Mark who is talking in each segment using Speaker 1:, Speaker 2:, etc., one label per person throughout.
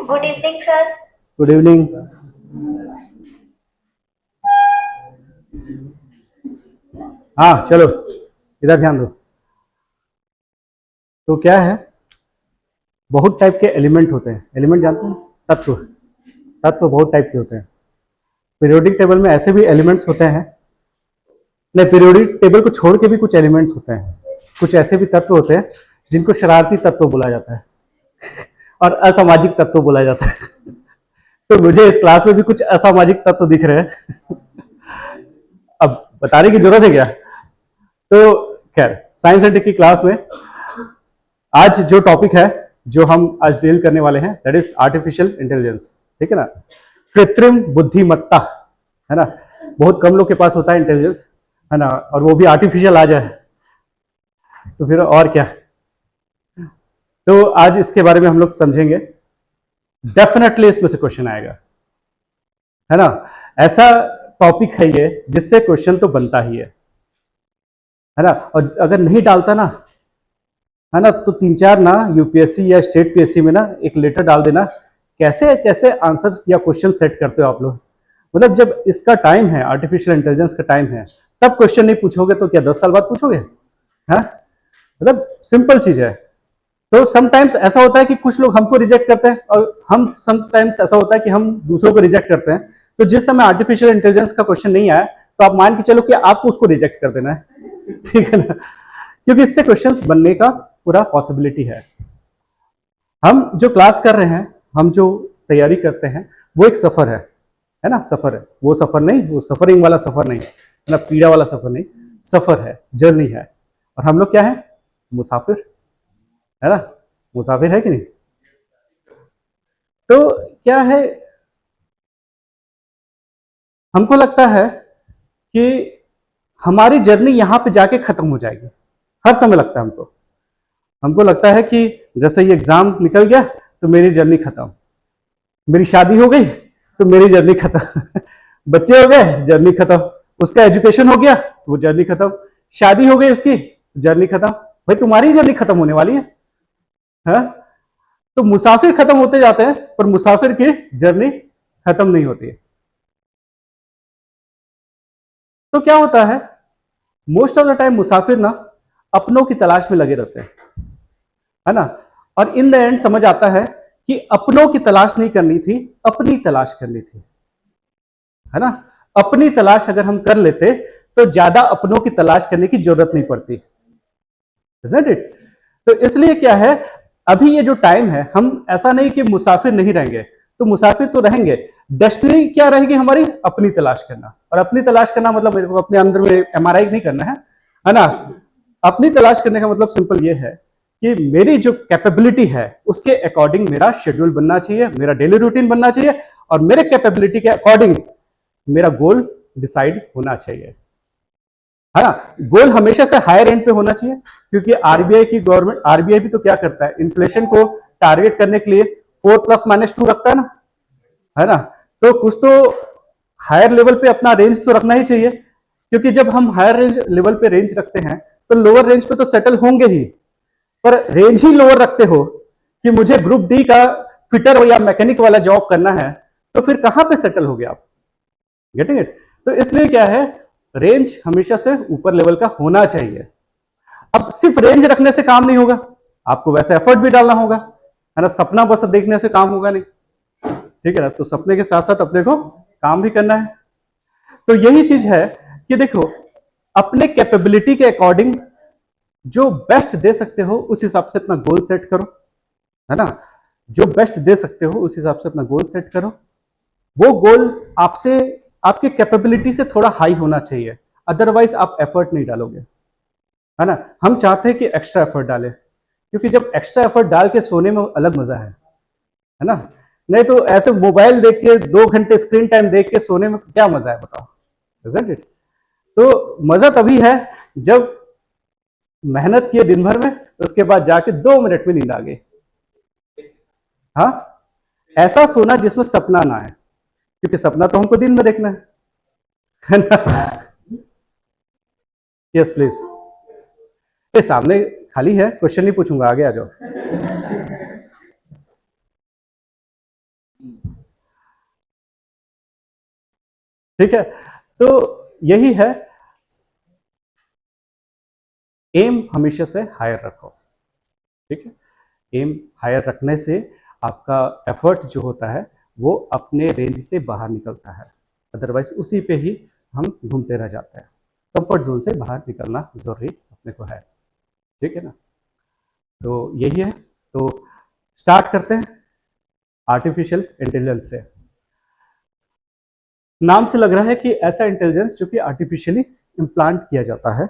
Speaker 1: Good evening sir.
Speaker 2: Good evening. हाँ चलो, इधर ध्यान दो। तो क्या है, बहुत टाइप के एलिमेंट होते हैं। एलिमेंट जानते हैं? तत्व। तत्व बहुत टाइप के होते हैं। पीरियोडिक टेबल में ऐसे भी एलिमेंट्स होते हैं, नहीं, पीरियोडिक टेबल को छोड़ के भी कुछ एलिमेंट्स होते हैं। कुछ ऐसे भी तत्व होते हैं जिनको शरारती तत्व बोला जाता है और असामाजिक तत्व बोला जाता है। तो मुझे इस क्लास में भी कुछ असामाजिक तत्व दिख रहे हैं। अब बताने की जरूरत है क्या? तो खैर, साइंस एंड टेक की क्लास में आज जो टॉपिक है, जो हम आज डील करने वाले हैं, दैट इज आर्टिफिशियल इंटेलिजेंस। ठीक है ना? कृत्रिम बुद्धिमत्ता, है ना? बहुत कम लोग के पास होता है इंटेलिजेंस, है ना? और वो भी आर्टिफिशियल आ जाए तो फिर और क्या। तो आज इसके बारे में हम लोग समझेंगे। डेफिनेटली इसमें से क्वेश्चन आएगा, है ना? ऐसा टॉपिक है ये जिससे क्वेश्चन तो बनता ही है ना? और अगर नहीं डालता ना, है ना, तो 3-4 ना यूपीएससी या स्टेट पीएससी में ना एक लेटर डाल देना, कैसे कैसे आंसर या क्वेश्चन सेट करते हो आप लोग। मतलब जब इसका टाइम है, आर्टिफिशियल इंटेलिजेंस का टाइम है, तब क्वेश्चन नहीं पूछोगे तो क्या 10 साल बाद पूछोगे? हाँ, मतलब सिंपल चीज है। तो समटाइम्स ऐसा होता है कि कुछ लोग हमको रिजेक्ट करते हैं और हम समटाइम्स ऐसा होता है कि हम दूसरों को रिजेक्ट करते हैं। तो जिस समय आर्टिफिशियल इंटेलिजेंस का क्वेश्चन नहीं आया, तो आप मान के चलो कि आपको उसको रिजेक्ट कर देना है। ठीक है ना? क्योंकि इससे क्वेश्चंस बनने का पूरा पॉसिबिलिटी है। हम जो क्लास कर रहे हैं, हम जो तैयारी करते हैं, वो एक सफर है ना? सफर है। वो सफर नहीं, वो सफरिंग वाला सफर नहीं, मतलब पीड़ा वाला सफर नहीं, सफर है, जर्नी है। और हम लोग क्या है? मुसाफिर, है ना? मुसाफिर है कि नहीं? तो क्या है, हमको लगता है कि हमारी जर्नी यहां पे जाके खत्म हो जाएगी। हर समय लगता है हमको। हमको लगता है कि जैसे ये एग्जाम निकल गया तो मेरी जर्नी खत्म, मेरी शादी हो गई तो मेरी जर्नी खत्म। बच्चे हो गए, जर्नी खत्म। उसका एजुकेशन हो गया तो वो जर्नी खत्म। शादी हो गई उसकी, जर्नी खत्म। भाई तुम्हारी जर्नी खत्म होने वाली है? तो मुसाफिर खत्म होते जाते हैं, पर मुसाफिर की जर्नी खत्म नहीं होती है। तो क्या होता है, मोस्ट ऑफ द टाइम मुसाफिर ना अपनों की तलाश में लगे रहते हैं, है ना? और इन द एंड समझ आता है कि अपनों की तलाश नहीं करनी थी, अपनी तलाश करनी थी, है ना? अपनी तलाश अगर हम कर लेते तो ज्यादा अपनों की तलाश करने की जरूरत नहीं पड़ती, isn't it? तो इसलिए क्या है, अभी ये जो टाइम है, हम ऐसा नहीं कि मुसाफिर नहीं रहेंगे, तो मुसाफिर तो रहेंगे। डेस्टिनी क्या रहेगी हमारी? अपनी तलाश करना। और अपनी तलाश करना मतलब मेरे को अपने अंदर में एमआरआई नहीं करना है ना? अपनी तलाश करने का मतलब सिंपल ये है कि मेरी जो कैपेबिलिटी है उसके अकॉर्डिंग मेरा शेड्यूल बनना चाहिए, मेरा डेली रूटीन बनना चाहिए, और मेरे कैपेबिलिटी के अकॉर्डिंग मेरा गोल डिसाइड होना चाहिए, है ना? गोल हमेशा से हायर एंड पे होना चाहिए, क्योंकि आरबीआई की गवर्नमेंट, आरबीआई भी तो क्या करता है, इन्फ्लेशन को टारगेट करने के लिए 4+-2 रखता है ना, है ना? तो कुछ तो हायर लेवल पे अपना रेंज तो रखना ही चाहिए, क्योंकि जब हम हायर रेंज लेवल पे रेंज रखते हैं तो लोअर रेंज पे तो सेटल होंगे ही, पर रेंज ही लोअर रखते हो कि मुझे ग्रुप डी का फिटर हो या मैकेनिक वाला जॉब करना है, तो फिर कहां पे सेटल हो गया आप? Getting it? तो इसलिए क्या है, रेंज हमेशा से ऊपर लेवल का होना चाहिए। अब सिर्फ रेंज रखने से काम नहीं होगा, आपको वैसे एफर्ट भी डालना होगा, है ना? सपना बस देखने से काम होगा नहीं, ठीक है ना? तो सपने के साथ साथ अपने को काम भी करना है। तो यही चीज है कि देखो, अपने कैपेबिलिटी के अकॉर्डिंग जो बेस्ट दे सकते हो उस हिसाब से अपना गोल सेट करो, है ना? जो बेस्ट दे सकते हो उस हिसाब से अपना गोल सेट करो। वो गोल आपसे, आपके कैपेबिलिटी से थोड़ा हाई होना चाहिए, अदरवाइज आप एफर्ट नहीं डालोगे, है ना? हम चाहते हैं कि एक्स्ट्रा एफर्ट डालें, क्योंकि जब एक्स्ट्रा एफर्ट डाल के सोने में अलग मजा है ना? नहीं तो ऐसे मोबाइल देख के 2 घंटे स्क्रीन टाइम देख के सोने में क्या मजा है बताओ? Isn't it? तो मजा तभी है जब मेहनत किए दिन भर में, उसके बाद जाके 2 मिनट में नींद आ गई। हाँ, ऐसा सोना जिसमें सपना ना है, क्योंकि सपना तो हमको दिन में देखना है ना? Yes please. ये सामने खाली है, क्वेश्चन नहीं पूछूंगा, आगे आ जाओ। ठीक है, तो यही है, एम हमेशा से हायर रखो। ठीक है, एम हायर रखने से आपका एफर्ट जो होता है वो अपने रेंज से बाहर निकलता है, अदरवाइज उसी पे ही हम घूमते रह जाते हैं। कंफर्ट जोन से बाहर निकलना जरूरी अपने को है। ठीक है ना, तो यही है। तो स्टार्ट करते हैं आर्टिफिशियल इंटेलिजेंस से। नाम से लग रहा है कि ऐसा इंटेलिजेंस जो कि आर्टिफिशियली इम्प्लांट किया जाता है।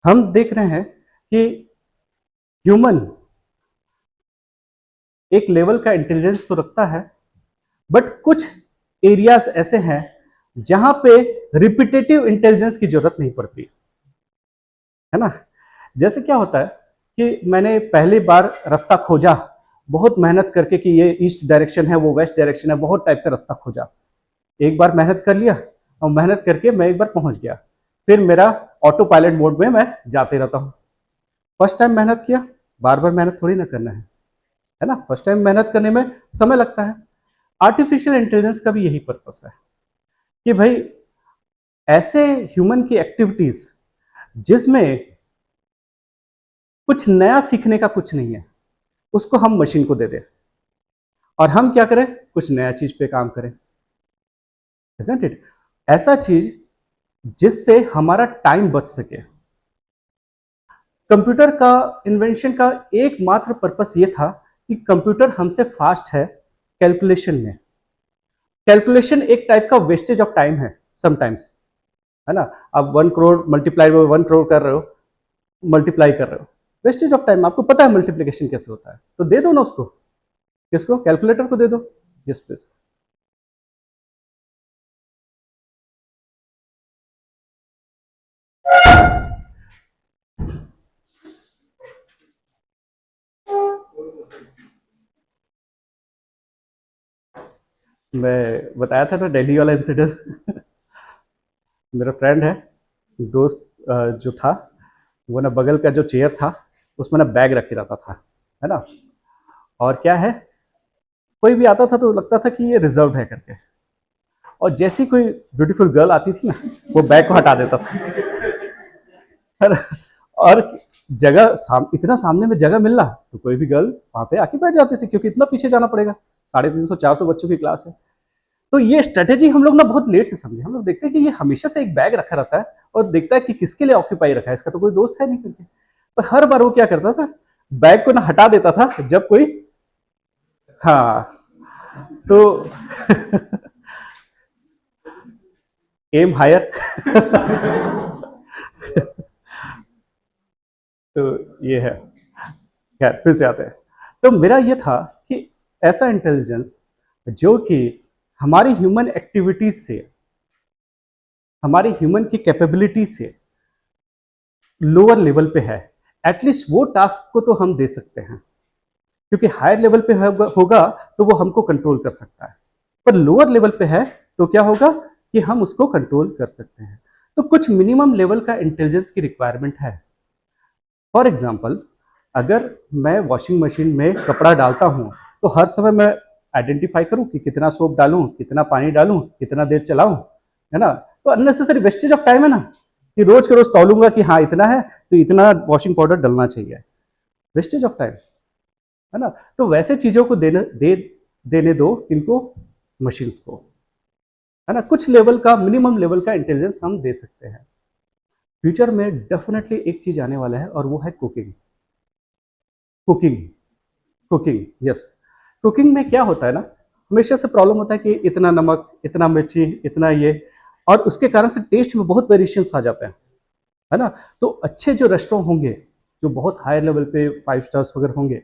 Speaker 2: हम देख रहे हैं कि ह्यूमन एक लेवल का इंटेलिजेंस तो रखता है, बट कुछ एरियाज ऐसे हैं जहां पे रिपीटेटिव इंटेलिजेंस की जरूरत नहीं पड़ती है ना। जैसे क्या होता है कि मैंने पहली बार रास्ता खोजा, बहुत मेहनत करके कि ये ईस्ट डायरेक्शन है, वो वेस्ट डायरेक्शन है, बहुत टाइप का रास्ता खोजा। एक बार मेहनत कर लिया और मेहनत करके मैं एक बार पहुंच गया, फिर मेरा ऑटो पायलट मोड में मैं जाते रहता हूँ। फर्स्ट टाइम मेहनत किया, बार बार मेहनत थोड़ी ना करना है ना। फर्स्ट टाइम मेहनत करने में समय लगता है। आर्टिफिशियल इंटेलिजेंस का भी यही पर्पस है कि भाई ऐसे ह्यूमन की एक्टिविटीज जिसमें कुछ नया सीखने का कुछ नहीं है, उसको हम मशीन को दे दें और हम क्या करें, कुछ नया चीज पे काम करें। Isn't it? ऐसा चीज जिससे हमारा टाइम बच सके। कंप्यूटर का इन्वेंशन का एकमात्र पर्पस ये था कि कंप्यूटर हमसे फास्ट है कैलकुलेशन में। कैलकुलेशन एक टाइप का वेस्टेज ऑफ टाइम है समटाइम्स, है ना। आप 1 करोड़ मल्टीप्लाई 1 करोड़ कर रहे हो, मल्टीप्लाई कर रहे हो, वेस्टेज ऑफ टाइम। आपको पता है मल्टीप्लिकेशन कैसे होता है, तो दे दो ना उसको, किसको, कैलकुलेटर को दे दो। Yes please. मैं बताया था ना दिल्ली वाला इंसिडेंट। मेरा फ्रेंड है, दोस्त जो था, वो ना बगल का जो चेयर था उसमें ना बैग रखे रहता था, है ना। और क्या है, कोई भी आता था तो लगता था कि ये रिजर्व है करके, और जैसी कोई ब्यूटीफुल गर्ल आती थी ना, वो बैग को हटा देता था। और जगह इतना सामने में जगह मिलना तो कोई भी गर्ल वहां पे आके बैठ जाती थी, क्योंकि इतना पीछे जाना पड़ेगा, 350-400 बच्चों की क्लास है। तो ये स्ट्रेटेजी हम लोग ना बहुत लेट से समझे। हम लोग देखते हैं कि ये हमेशा से एक बैग रखा रहता है और देखता है कि किसके लिए ऑक्यूपाई रखा है, इसका तो कोई दोस्त है नहीं करके। पर हर बार वो क्या करता था, बैग को ना हटा देता था जब कोई, हाँ, तो एम हायर। तो ये है। खैर, फिर से आते हैं। तो मेरा ये था कि ऐसा इंटेलिजेंस जो कि हमारी ह्यूमन एक्टिविटीज से, हमारी ह्यूमन की कैपेबिलिटी से लोअर लेवल पे है, एटलीस्ट वो टास्क को तो हम दे सकते हैं, क्योंकि हायर लेवल पे होगा तो वो हमको कंट्रोल कर सकता है, पर लोअर लेवल पे है तो क्या होगा कि हम उसको कंट्रोल कर सकते हैं। तो कुछ मिनिमम लेवल का इंटेलिजेंस की रिक्वायरमेंट है। फॉर एग्जाम्पल, अगर मैं वॉशिंग मशीन में कपड़ा डालता हूं तो हर समय मैं आइडेंटिफाई करूं कि कितना सोप डालूं, कितना पानी डालूं, कितना देर चलाऊं, है ना। तो अननेसेसरी वेस्टेज ऑफ टाइम है ना, कि रोज के रोज तौलूंगा कि हाँ इतना है तो इतना वॉशिंग पाउडर डलना चाहिए, वेस्टेज ऑफ टाइम, है ना। तो वैसे चीजों को देने दो इनको, मशीन्स को, है ना। कुछ लेवल का, मिनिमम लेवल का इंटेलिजेंस हम दे सकते हैं। फ्यूचर में डेफिनेटली एक चीज आने वाला है और वो है cooking. Cooking, cooking, yes. Cooking में क्या होता है ना, हमेशा से प्रॉब्लम होता है कि इतना नमक, इतना मिर्ची, इतना ये, और उसके कारण से टेस्ट में बहुत वेरिएशंस आ जाते हैं, है ना। तो अच्छे जो रेस्टोरेंट होंगे, जो बहुत हाई लेवल पे 5 स्टार्स वगैरह होंगे,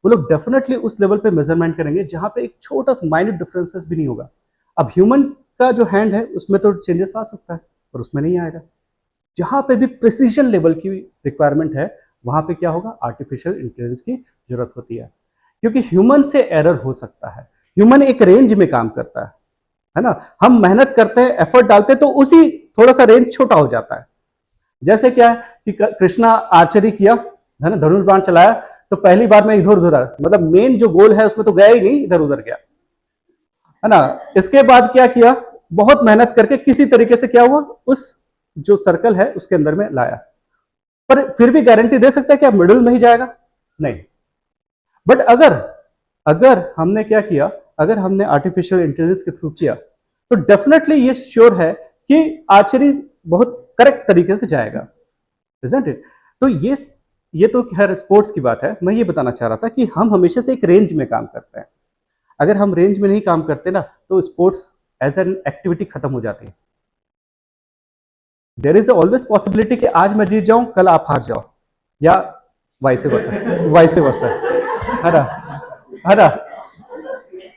Speaker 2: वो लोग डेफिनेटली उस लेवल पे मेजरमेंट करेंगे जहां पे एक छोटा सा माइनर डिफरेंसेस भी नहीं होगा। अब ह्यूमन का जो हैंड है उसमें तो चेंजेस आ सकता है, पर उसमें नहीं आएगा। जहां पे भी प्रिसीजन लेवल की रिक्वायरमेंट है, वहां पे क्या होगा, आर्टिफिशियल इंटेलिजेंस की जरूरत होती है, क्योंकि ह्यूमन से एरर हो सकता है। ह्यूमन एक रेंज में काम करता है ना। हम मेहनत करते हैं, एफर्ट डालते हैं, तो उसी थोड़ा सा रेंज छोटा हो जाता है। जैसे क्या है कि कृष्णा आर्चरी किया, है ना, धनुष बाण चलाया, तो पहली बार में इधर उधर, मतलब मेन जो गोल है उसमें तो गया ही नहीं, इधर उधर गया। है ना। इसके बाद क्या किया, बहुत मेहनत करके किसी तरीके से क्या हुआ, उस जो सर्कल है उसके अंदर में लाया। पर फिर भी गारंटी दे सकता है कि मिडिल में ही जाएगा, नहीं। बट अगर अगर हमने क्या किया, अगर हमने आर्टिफिशियल इंटेलिजेंस के थ्रू किया, तो डेफिनेटली ये श्योर है कि आर्चरी बहुत करेक्ट तरीके से जाएगा, इजंट इट। तो ये तो खैर स्पोर्ट्स की बात है। मैं ये बताना चाह रहा था कि हम हमेशा से एक रेंज में काम करते हैं। अगर हम रेंज में नहीं काम करते ना, तो स्पोर्ट्स एज एन एक्टिविटी खत्म हो जाती है। देर इज ऑलवेज पॉसिबिलिटी कि आज मैं जीत जाऊं, कल आप हार जाओ, या वाइस वर्सा, वाइस वर्सा, है ना, है ना,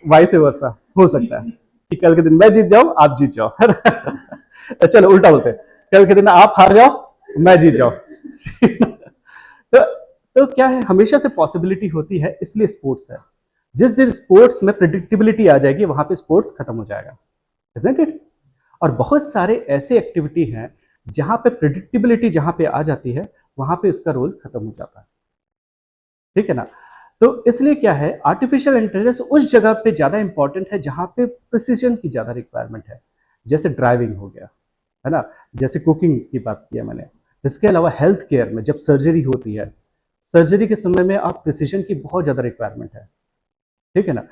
Speaker 2: वाइस वर्सा हो सकता है कि कल के दिन मैं जीत जाऊं, आप जीत जाओ, है ना। चलो उल्टा बोलते हैं, कल के दिन आप हार जाओ, मैं जीत जाओ। तो तो क्या है, हमेशा से पॉसिबिलिटी होती है, इसलिए स्पोर्ट्स है। जिस दिन स्पोर्ट्स में प्रिडिक्टेबिलिटी आ जाएगी, वहां पे स्पोर्ट्स खत्म हो जाएगा, इजंट इट। और बहुत सारे ऐसे एक्टिविटी हैं जहां पे प्रिडिक्टेबिलिटी जहां पे आ जाती है, वहां पे उसका रोल खत्म हो जाता है, ठीक है ना। तो इसलिए क्या है, आर्टिफिशियल इंटेलिजेंस उस जगह पे ज्यादा इंपॉर्टेंट है जहां पे प्रिसीजन की ज्यादा रिक्वायरमेंट है। जैसे ड्राइविंग हो गया, है ना, जैसे कुकिंग की बात किया मैंने। इसके अलावा हेल्थ केयर में जब सर्जरी होती है, सर्जरी के समय में आप प्रिसीजन की बहुत ज्यादा रिक्वायरमेंट है, ठीक है ना।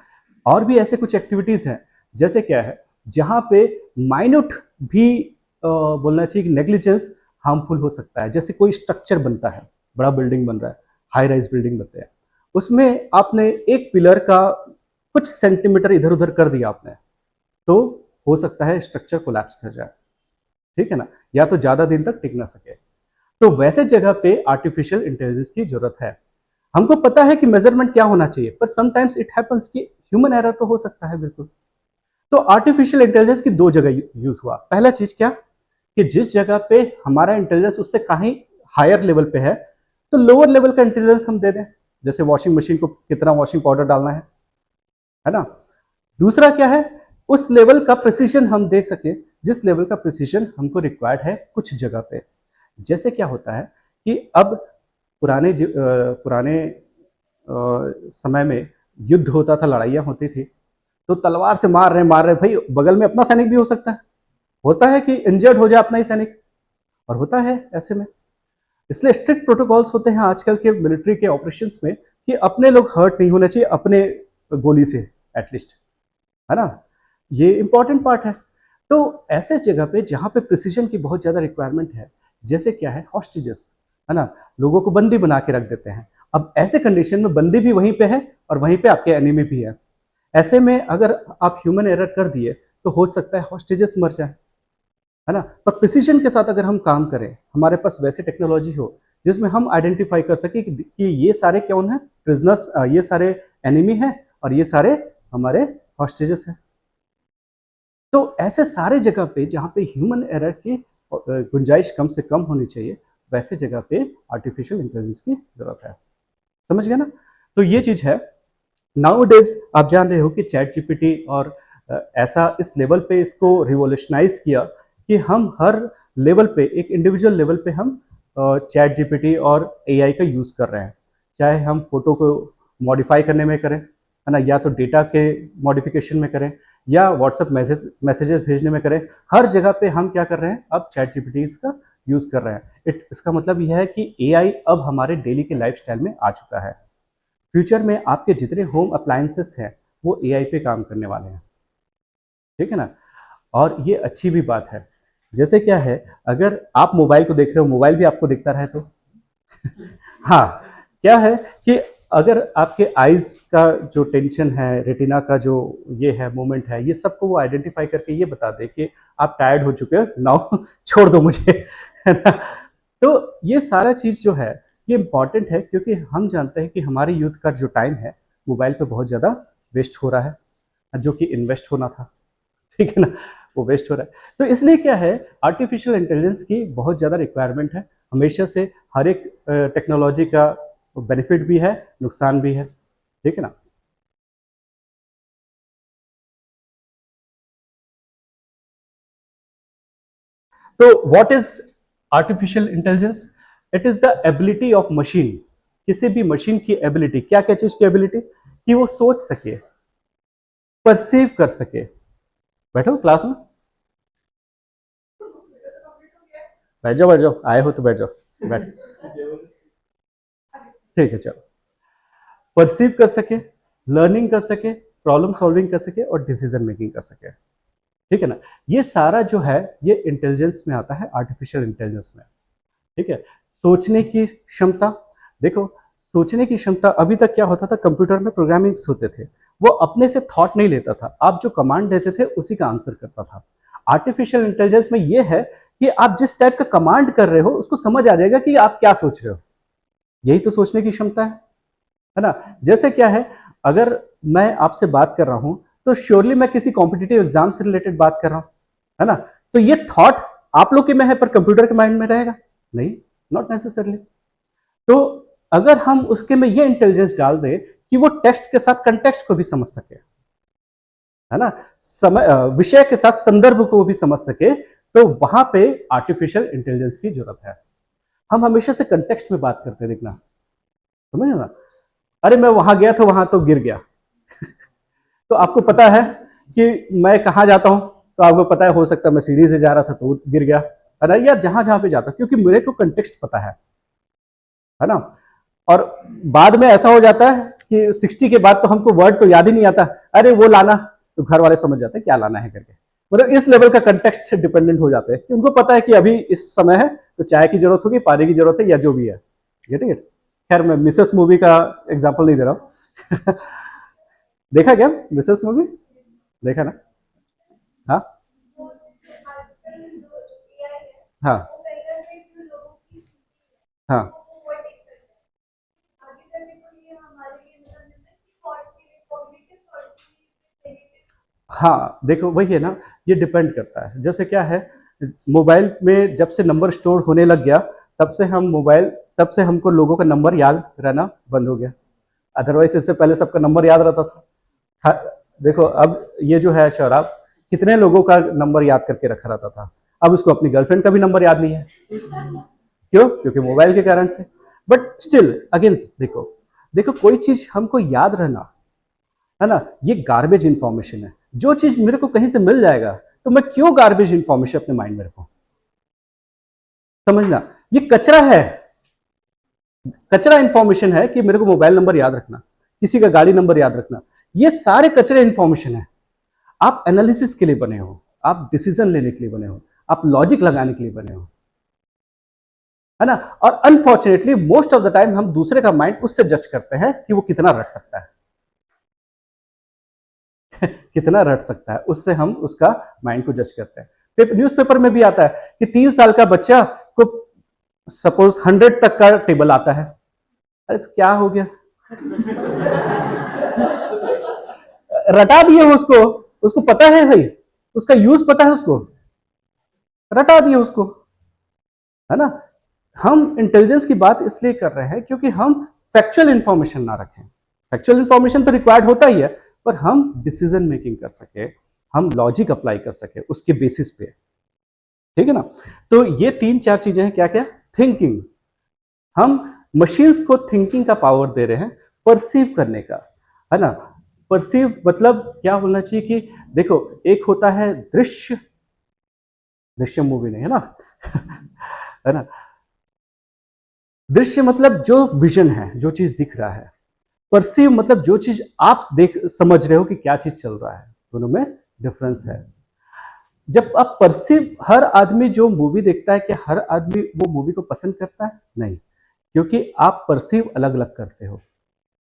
Speaker 2: और भी ऐसे कुछ एक्टिविटीज हैं, जैसे क्या है, जहां पे माइन्यूट भी बोलना चाहिए कि नेग्लिजेंस हार्मफुल हो सकता है। जैसे कोई स्ट्रक्चर बनता है, बड़ा बिल्डिंग बन रहा है, हाई राइज बिल्डिंग बनते हैं, उसमें आपने एक पिलर का कुछ सेंटीमीटर इधर उधर कर दिया आपने, तो हो सकता है स्ट्रक्चर कोलैप्स कर जाए, ठीक है ना, या तो ज्यादा दिन तक टिक ना सके। तो वैसे जगह पे आर्टिफिशियल इंटेलिजेंस की जरूरत है। हमको पता है कि मेजरमेंट क्या होना चाहिए, पर समटाइम्स इट हैपेंस कि ह्यूमन एरर तो हो सकता है, बिल्कुल। तो आर्टिफिशियल इंटेलिजेंस की दो जगह यूज हुआ। पहला चीज क्या, कि जिस जगह पे हमारा इंटेलिजेंस उससे कहीं हायर लेवल पे है, तो लोअर लेवल का इंटेलिजेंस हम दे दें। जैसे वॉशिंग मशीन को कितना वॉशिंग पाउडर डालना है ना। दूसरा क्या है, उस लेवल का प्रिसीजन हम दे सके जिस लेवल का प्रिसीजन हमको रिक्वायर्ड है कुछ जगह पे। जैसे क्या होता है कि अब पुराने समय में युद्ध होता था, लड़ाइयाँ होती थी, तो तलवार से मार रहे भाई, बगल में अपना सैनिक भी हो सकता है, होता है कि इंजर्ड हो जाए अपना ही सैनिक, और होता है ऐसे में। इसलिए स्ट्रिक्ट प्रोटोकॉल्स होते हैं आजकल के मिलिट्री के ऑपरेशंस में कि अपने लोग हर्ट नहीं होने चाहिए अपने गोली से, एटलीस्ट, है ना। ये इंपॉर्टेंट पार्ट है। तो ऐसे जगह पे जहां पे प्रिसीजन की बहुत ज्यादा रिक्वायरमेंट है, जैसे क्या है, हॉस्टेजेस, है ना, लोगों को बंदी बना के रख देते हैं। अब ऐसे कंडीशन में बंदी भी वहीं पे है और वहीं पे आपके एनिमी भी है। ऐसे में अगर आप ह्यूमन एरर कर दिए, तो हो सकता है हॉस्टेजेस मर जाए, है ना। पर प्रिसीजन के साथ अगर हम काम करें, हमारे पास वैसे टेक्नोलॉजी हो जिसमें हम आइडेंटिफाई कर सके कि ये सारे कौन है प्रिजनर्स, ये सारे एनिमी हैं और ये सारे हमारे हॉस्टेजेस हैं। तो ऐसे सारे जगह पे जहाँ पे ह्यूमन एरर की गुंजाइश कम से कम होनी चाहिए, वैसे जगह पे आर्टिफिशियल इंटेलिजेंस की जरूरत है। समझ गए ना। तो ये चीज है। नाउ डेज आप जान रहे हो कि चैट जीपीटी और ऐसा इस लेवल पे इसको रिवोल्यूशनाइज किया कि हम हर लेवल पे, एक इंडिविजुअल लेवल पे हम चैट जीपीटी और एआई का यूज कर रहे हैं। चाहे हम फोटो को मॉडिफाई करने में करें, है ना, या तो डेटा के मॉडिफिकेशन में करें, या व्हाट्सएप मैसेजेस भेजने में करें, हर जगह पे हम क्या कर रहे हैं, अब चैट जीपीटी का यूज कर रहे हैं। इसका मतलब यह है कि एआई अब हमारे डेली के लाइफस्टाइल में आ चुका है। फ्यूचर में आपके जितने होम अप्लायंसेस हैं, वो एआई पे काम करने वाले हैं, ठीक है ना। और ये अच्छी भी बात है। जैसे क्या है, अगर आप मोबाइल को देख रहे हो, मोबाइल भी आपको दिखता रहे तो हाँ, क्या है कि अगर आपके आईज का जो टेंशन है, रेटिना का जो ये है मूवमेंट है, ये सबको वो आइडेंटिफाई करके ये बता दे कि आप टायर्ड हो चुके हो, नाउ छोड़ दो मुझे, है ना। तो ये सारा चीज जो है, ये इंपॉर्टेंट है, क्योंकि हम जानते हैं कि हमारे यूथ का जो टाइम है मोबाइल पे बहुत ज़्यादा वेस्ट हो रहा है, जो कि इन्वेस्ट होना था, ठीक है ना, वो वेस्ट हो रहा है। तो इसलिए क्या है, आर्टिफिशियल इंटेलिजेंस की बहुत ज़्यादा रिक्वायरमेंट है हमेशा से। हर एक टेक्नोलॉजी का बेनिफिट भी है, नुकसान भी है, ठीक है ना। तो what is artificial intelligence? It is the ability of machine, किसी भी मशीन की एबिलिटी, क्या क्या चीज की एबिलिटी, कि वो सोच सके, परसीव कर सके। बैठो क्लास में, बैठ जाओ बैठ जाओ, आए हो तो बैठ जाओ, बैठ। ठीक है चलो। परसीव कर सके, लर्निंग कर सके, प्रॉब्लम सॉल्विंग कर सके और डिसीजन मेकिंग कर सके। ठीक है ना, ये सारा जो है ये इंटेलिजेंस में आता है, आर्टिफिशियल इंटेलिजेंस में। ठीक है, सोचने की क्षमता, देखो सोचने की क्षमता, अभी तक क्या होता था, कंप्यूटर में प्रोग्रामिंग्स होते थे, वो अपने से थॉट नहीं लेता था, आप जो कमांड देते थे उसी का आंसर करता था। आर्टिफिशियल इंटेलिजेंस में ये है कि आप जिस टाइप का कमांड कर रहे हो उसको समझ आ जाएगा कि आप क्या सोच रहे हो। यही तो सोचने की क्षमता है ना। जैसे क्या है, अगर मैं आपसे बात कर रहा हूं तो श्योरली मैं किसी कॉम्पिटिटिव एग्जाम से रिलेटेड बात कर रहा हूं, है ना, तो ये थॉट आप लोग के में है पर कंप्यूटर के माइंड में रहेगा नहीं, नॉट नेसेसरली। तो अगर हम उसके में ये इंटेलिजेंस डाल दें कि वो टेक्स्ट के साथ कंटेक्स्ट को भी समझ सके, है ना, समय विषय के साथ संदर्भ को भी समझ सके, तो वहां पे आर्टिफिशियल इंटेलिजेंस की जरूरत है। हम हमेशा से कंटेक्स्ट में बात करते हैं, देखना, समझ ना, अरे मैं वहां गया था, वहां तो गिर गया तो आपको पता है कि मैं कहाँ जाता हूं, तो आपको पता है, हो सकता है मैं सीढ़ी से जा रहा था तो गिर गया, है ना, या जहां जहां पे जाता, क्योंकि मेरे को कंटेक्स्ट पता है ना। और बाद में ऐसा हो जाता है कि 60 के बाद तो हमको वर्ड तो याद ही नहीं आता, अरे वो लाना, तो घर वाले समझ जाते हैं क्या लाना है करके। मतलब इस लेवल का कंटेक्स्ट से डिपेंडेंट हो जाते हैं कि उनको पता है कि अभी इस समय है तो चाय की जरूरत होगी, पानी की जरूरत है, या जो भी है। Getting it. खैर मैं मिसेस मूवी का एग्जांपल नहीं दे रहा हूं देखा क्या मिसेस मूवी, देखा ना? हाँ हाँ हाँ हाँ, देखो वही है ना, ये डिपेंड करता है। जैसे क्या है, मोबाइल में जब से नंबर स्टोर होने लग गया, तब से हमको लोगों का नंबर याद रहना बंद हो गया। अदरवाइज इससे पहले सबका नंबर याद रहता था। हाँ, देखो अब ये जो है शराब, कितने लोगों का नंबर याद करके रखा रहता था, अब उसको अपनी गर्लफ्रेंड का भी नंबर याद नहीं है। क्यों? क्योंकि मोबाइल के कारण से। बट स्टिल अगेन देखो, देखो कोई चीज हमको याद रहना, है ना, ये गार्बेज इंफॉर्मेशन है। जो चीज मेरे को कहीं से मिल जाएगा तो मैं क्यों गार्बेज इंफॉर्मेशन अपने माइंड में रखूं? समझना, ये कचरा है, कचरा इंफॉर्मेशन है कि मेरे को मोबाइल नंबर याद रखना, किसी का गाड़ी नंबर याद रखना, ये सारे कचरे इंफॉर्मेशन है। आप एनालिसिस के लिए बने हो, आप डिसीजन लेने के लिए बने हो, आप लॉजिक लगाने के लिए बने हो, है ना। और unfortunately most of the time हम दूसरे का माइंड उससे जज करते हैं कि वो कितना रट सकता है कितना रट सकता है, उससे हम उसका माइंड को जज करते हैं। न्यूज़पेपर में भी आता है कि 3 साल का बच्चा को सपोज 100 तक का टेबल आता है, अरे तो क्या हो गया रटा दिए उसको, उसको पता है भाई, उसका यूज पता है उसको, रटा दिए उसको, है ना। हम इंटेलिजेंस की बात इसलिए कर रहे हैं क्योंकि हम फैक्चुअल इंफॉर्मेशन ना रखें। फैक्चुअल इंफॉर्मेशन तो रिक्वायर्ड होता ही है, पर हम डिसीजन मेकिंग कर सके, हम लॉजिक अप्लाई कर सके उसके बेसिस पे। ठीक है ना। तो ये 3-4 चीजें हैं, क्या क्या? थिंकिंग, हम मशीन्स को थिंकिंग का पावर दे रहे हैं, परसीव करने का, है ना। परसीव मतलब क्या बोलना चाहिए कि देखो, एक होता है दृश्य, दृश्य मूवी नहीं है ना है ना। दृश्य मतलब जो विजन है, जो चीज दिख रहा है। परसीव मतलब जो चीज आप देख समझ रहे हो कि क्या चीज चल रहा है, दोनों में डिफरेंस है। जब आप परसीव, हर आदमी जो मूवी देखता है, क्या हर आदमी वो मूवी को पसंद करता है? नहीं, क्योंकि आप परसीव अलग अलग करते हो।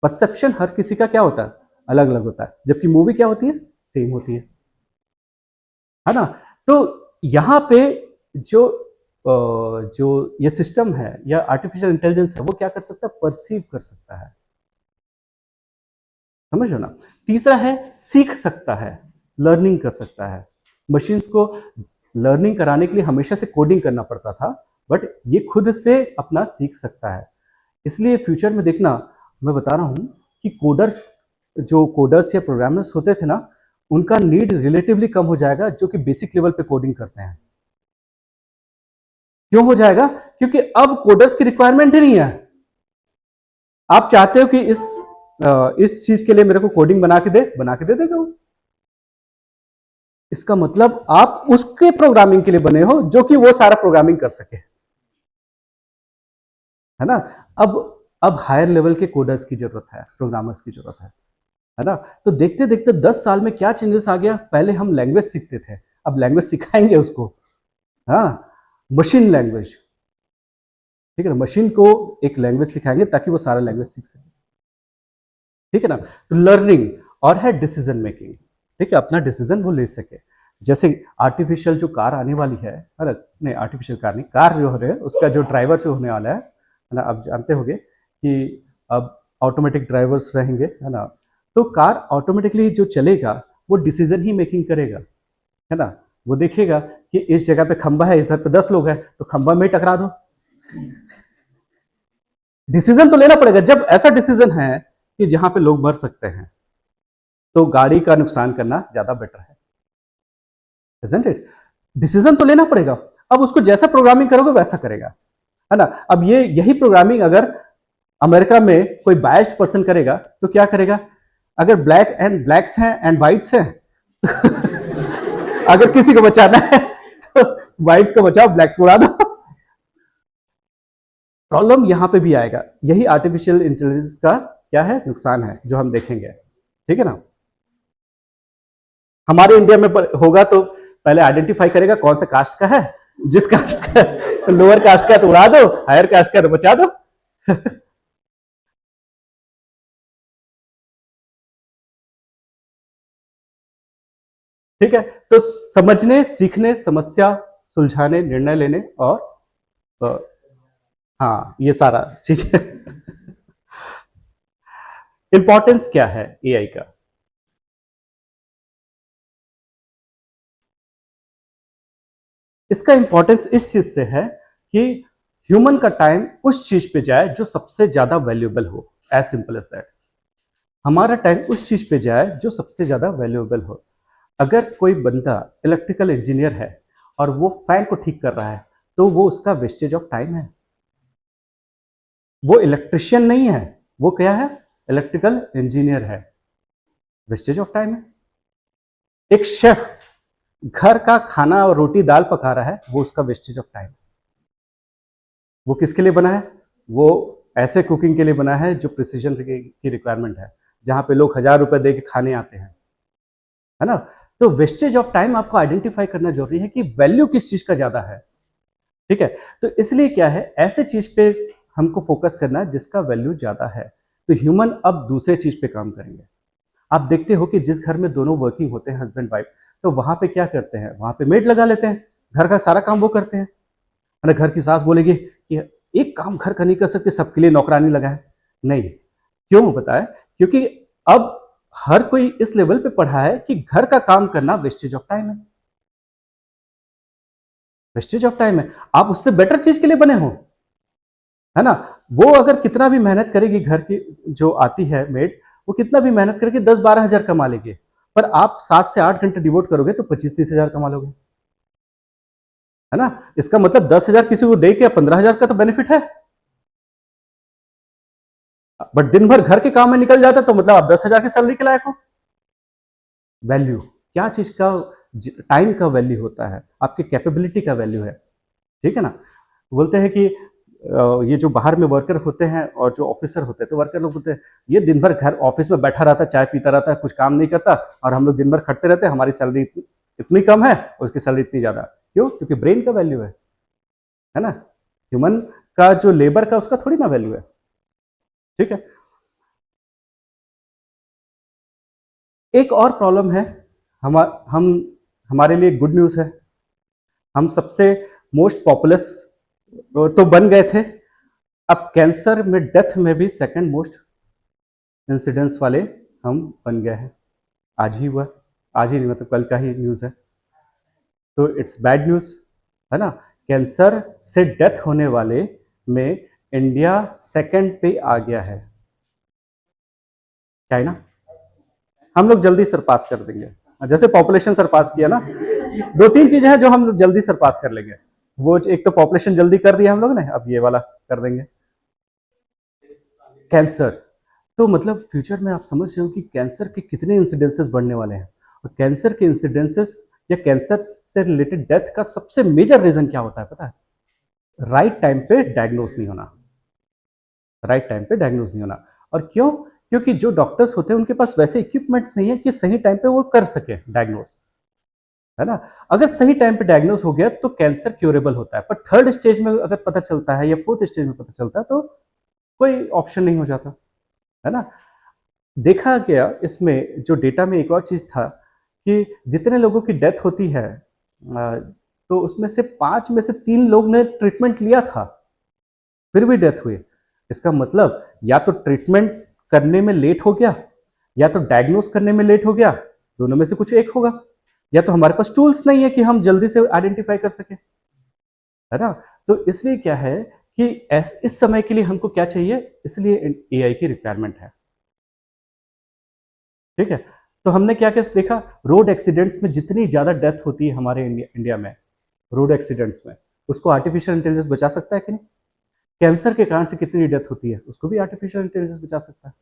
Speaker 2: परसेप्शन हर किसी का क्या होता है, अलग अलग होता है, जबकि मूवी क्या होती है, सेम होती है ना। तो यहाँ पे जो जो ये सिस्टम है या आर्टिफिशियल इंटेलिजेंस है, वो क्या कर सकता है, परसीव कर सकता है, समझ लो ना। तीसरा है सीख सकता है, लर्निंग कर सकता है। मशीन्स को लर्निंग कराने के लिए हमेशा से कोडिंग करना पड़ता था, बट ये खुद से अपना सीख सकता है। इसलिए फ्यूचर में देखना, मैं बता रहा हूं कि कोडर्स, जो कोडर्स या प्रोग्रामर्स होते थे ना, उनका नीड रिलेटिवली कम हो जाएगा, जो कि बेसिक लेवल पे कोडिंग करते हैं। क्यों हो जाएगा? क्योंकि अब कोडर्स की रिक्वायरमेंट ही नहीं है। आप चाहते हो कि इस चीज के लिए मेरे को कोडिंग बना के दे देगा वो। इसका मतलब आप उसके प्रोग्रामिंग के लिए बने हो जो कि वो सारा प्रोग्रामिंग कर सके, है ना। अब अब हायर लेवल के कोडर्स की जरूरत है, प्रोग्रामर्स की जरूरत है ना। तो देखते देखते 10 साल में क्या चेंजेस आ गया। पहले हम लैंग्वेज सीखते थे, अब लैंग्वेज सिखाएंगे उसको। हाँ, मशीन लैंग्वेज, ठीक है ना, मशीन को एक लैंग्वेज सिखाएंगे ताकि वो सारा लैंग्वेज सीख सके, ठीक है ना। तो लर्निंग और है डिसीजन मेकिंग, ठीक है, अपना डिसीजन वो ले सके। जैसे आर्टिफिशियल जो कार आने वाली है ना, नहीं आर्टिफिशियल कार नहीं, कार जो हो रही है उसका जो ड्राइवर जो होने वाला है ना, आप जानते होंगे कि अब ऑटोमेटिक ड्राइवर्स रहेंगे, है ना। तो कार ऑटोमेटिकली जो चलेगा वो डिसीजन ही मेकिंग करेगा, है ना। वो देखेगा कि इस जगह पे खंबा है, इधर पे 10 लोग हैं, तो खंबा में ही टकरा दो। डिसीजन तो लेना पड़ेगा। जब ऐसा डिसीजन है कि जहां पे लोग मर सकते हैं, तो गाड़ी का नुकसान करना ज्यादा बेटर है, isn't it? डिसीजन तो लेना पड़ेगा। अब उसको जैसा प्रोग्रामिंग करोगे वैसा करेगा, है ना। अब ये यही प्रोग्रामिंग अगर अमेरिका में कोई बायस्ड पर्सन करेगा तो क्या करेगा। अगर ब्लैक एंड ब्लैक्स हैं एंड वाइट्स हैं अगर किसी को बचाना है तो व्हाइट्स को बचाओ, ब्लैक्स को उड़ा दो। प्रॉब्लम यहां पे भी आएगा। यही आर्टिफिशियल इंटेलिजेंस का क्या है, नुकसान है जो हम देखेंगे, ठीक है ना। हमारे इंडिया में होगा तो पहले आइडेंटिफाई करेगा कौन सा कास्ट का है, जिस कास्ट का तो लोअर कास्ट का तो उड़ा दो, हायर कास्ट का तो बचा दो। ठीक है, तो समझने, सीखने, समस्या सुलझाने, निर्णय लेने और अ, हाँ, ये सारा चीज इंपॉर्टेंस क्या है एआई का। इसका इंपॉर्टेंस इस चीज से है कि ह्यूमन का टाइम उस चीज पे जाए जो सबसे ज्यादा वैल्यूएबल हो, एज सिंपल एज दैट। हमारा टाइम उस चीज पे जाए जो सबसे ज्यादा वैल्यूएबल हो। अगर कोई बंदा इलेक्ट्रिकल इंजीनियर है और वो फैन को ठीक कर रहा है, तो वो उसका वेस्टेज ऑफ टाइम है। वो इलेक्ट्रिशियन नहीं है, वो क्या है, इलेक्ट्रिकल इंजीनियर है, वेस्टेज ऑफ टाइम है। एक शेफ घर का खाना और रोटी दाल पका रहा है, वो उसका वेस्टेज ऑफ टाइम। वो किसके लिए बना है, वो ऐसे कुकिंग के लिए बना है जो प्रिसीजन की रिक्वायरमेंट है, जहां पे लोग 1000 रुपए दे के खाने आते हैं, है ना। तो वेस्टेज ऑफ टाइम आपको आइडेंटिफाई करना जरूरी है कि वैल्यू किस चीज का ज्यादा है, ठीक है। तो इसलिए क्या है, ऐसे चीज पे हमको फोकस करना है जिसका वैल्यू ज्यादा है। तो ह्यूमन अब दूसरे चीज पे काम करेंगे। आप देखते हो कि जिस घर में दोनों वर्किंग होते हैं, हस्बैंड वाइफ, तो वहां पे क्या करते हैं, वहां पे मेड लगा लेते हैं, घर का सारा काम वो करते हैं, है ना। घर की सास बोलेगी कि एक काम घर का नहीं कर सकते, सबके लिए नौकरानी लगाए, नहीं। क्यों बताए, क्योंकि अब हर कोई इस लेवल पे पढ़ा है कि घर का काम करना वेस्टेज ऑफ टाइम है, वेस्टेज ऑफ टाइम है। आप उससे बेटर चीज के लिए बने हो, है ना। वो अगर कितना भी मेहनत करेगी, घर की जो आती है मेड, वो कितना भी मेहनत करके 10-12 हजार कमा लेगी, पर आप 7 से 8 घंटे डिवोट करोगे तो 25-30 हजार कमा लोगे, है ना। इसका मतलब 10 हजार किसी को दे के 15 हजार का तो बेनिफिट है, बट दिन भर घर के काम में निकल जाता है तो मतलब आप 10 हजार की सैलरी के लायक हो। वैल्यू क्या चीज का, टाइम का वैल्यू होता है, आपकी कैपेबिलिटी का वैल्यू है, ठीक है ना। बोलते हैं कि ये जो बाहर में वर्कर होते हैं और जो ऑफिसर होते हैं, तो वर्कर लोग बोलते हैं ये दिन भर घर ऑफिस में बैठा रहता है, चाय पीता रहता है, कुछ काम नहीं करता, और हम लोग दिन भर खटते रहते हैं, हमारी सैलरी इतनी कम है, उसकी सैलरी इतनी ज्यादा। क्यों, क्योंकि ब्रेन का वैल्यू है ना। ह्यूमन का जो लेबर का, उसका थोड़ी ना वैल्यू है, ठीक है। एक और प्रॉब्लम है, हम हमारे लिए गुड न्यूज है, हम सबसे मोस्ट पॉपुलस तो बन गए थे, अब कैंसर में डेथ में भी सेकंड मोस्ट इंसिडेंस वाले हम बन गए हैं। आज ही हुआ, आज ही नहीं मतलब कल का ही न्यूज़ है, तो इट्स बैड न्यूज़, है ना। कैंसर से डेथ होने वाले में इंडिया सेकंड पे आ गया है, चाइना। हम लोग जल्दी सरपास कर देंगे, जैसे पॉपुलेशन सरपास किया ना। 2-3 चीजें हैं जो हम लोग जल्दी सरपास कर लेंगे। वो एक तो पॉपुलेशन जल्दी कर दिया हम लोग ने, अब ये वाला कर देंगे, कैंसर। तो मतलब फ्यूचर में आप समझ रहे हो कि कैंसर के कितने इंसिडेंसेस बढ़ने वाले हैं, और कैंसर के इंसिडेंसेस या कैंसर से रिलेटेड डेथ का सबसे मेजर रीजन क्या होता है पता है? राइट टाइम पे डायग्नोज नहीं होना। राइट टाइम पे डायग्नोज नहीं होना। और क्यों? क्योंकि जो डॉक्टर्स होते हैं उनके पास वैसे इक्विपमेंट्स नहीं है कि सही टाइम पे वो कर सके डायग्नोज, है ना? अगर सही टाइम पे डायग्नोज हो गया तो कैंसर क्यूरेबल होता है, पर थर्ड स्टेज में अगर पता चलता है या फोर्थ स्टेज में पता चलता है तो कोई ऑप्शन नहीं हो जाता, है ना? देखा गया इसमें जो डेटा में एक और चीज था कि जितने लोगों की डेथ होती है तो उसमें से 5 में से 3 लोग ने ट्रीटमेंट लिया था, फिर भी डेथ हुई। इसका मतलब या तो ट्रीटमेंट करने में लेट हो गया या तो डायग्नोस करने में लेट हो गया, दोनों में से कुछ एक होगा। या तो हमारे पास टूल्स नहीं है कि हम जल्दी से आइडेंटिफाई कर सके, है ना? तो इसलिए क्या है कि इस समय के लिए हमको क्या चाहिए, इसलिए एआई की रिक्वायरमेंट है। ठीक है, तो हमने क्या क्या देखा, रोड एक्सीडेंट्स में जितनी ज्यादा डेथ होती है हमारे इंडिया में, रोड एक्सीडेंट्स में, उसको आर्टिफिशियल इंटेलिजेंस बचा सकता है कि नहीं? कैंसर के कारण से कितनी डेथ होती है, उसको भी आर्टिफिशियल इंटेलिजेंस बचा सकता है।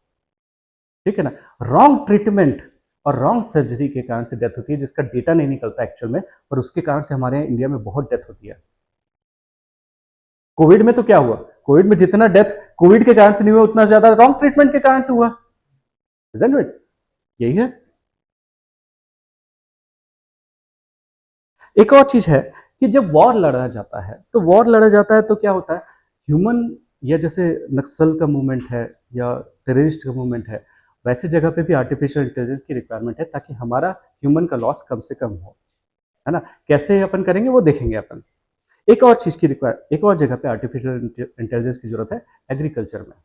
Speaker 2: ठीक है ना? रॉन्ग ट्रीटमेंट और रॉन्ग सर्जरी के कारण से डेथ होती है, जिसका डेटा नहीं निकलता एक्चुअल में, और उसके कारण से हमारे इंडिया में बहुत डेथ होती है। कोविड में तो क्या हुआ, कोविड में जितना डेथ कोविड के कारण से नहीं हुआ उतना ज्यादा रॉन्ग ट्रीटमेंट के कारण से हुआ। Isn't it? यही है। एक और चीज है कि जब वॉर लड़ा जाता है तो वॉर लड़ा जाता है तो क्या होता है, ह्यूमन, या जैसे नक्सल का मूवमेंट है या टेररिस्ट का मूवमेंट है, वैसे जगह पे भी आर्टिफिशियल इंटेलिजेंस की रिक्वायरमेंट है ताकि हमारा ह्यूमन का लॉस कम से कम हो, है ना? कैसे अपन करेंगे वो देखेंगे अपन। एक और चीज की एक और जगह पे आर्टिफिशियल इंटेलिजेंस की जरूरत है, एग्रीकल्चर में,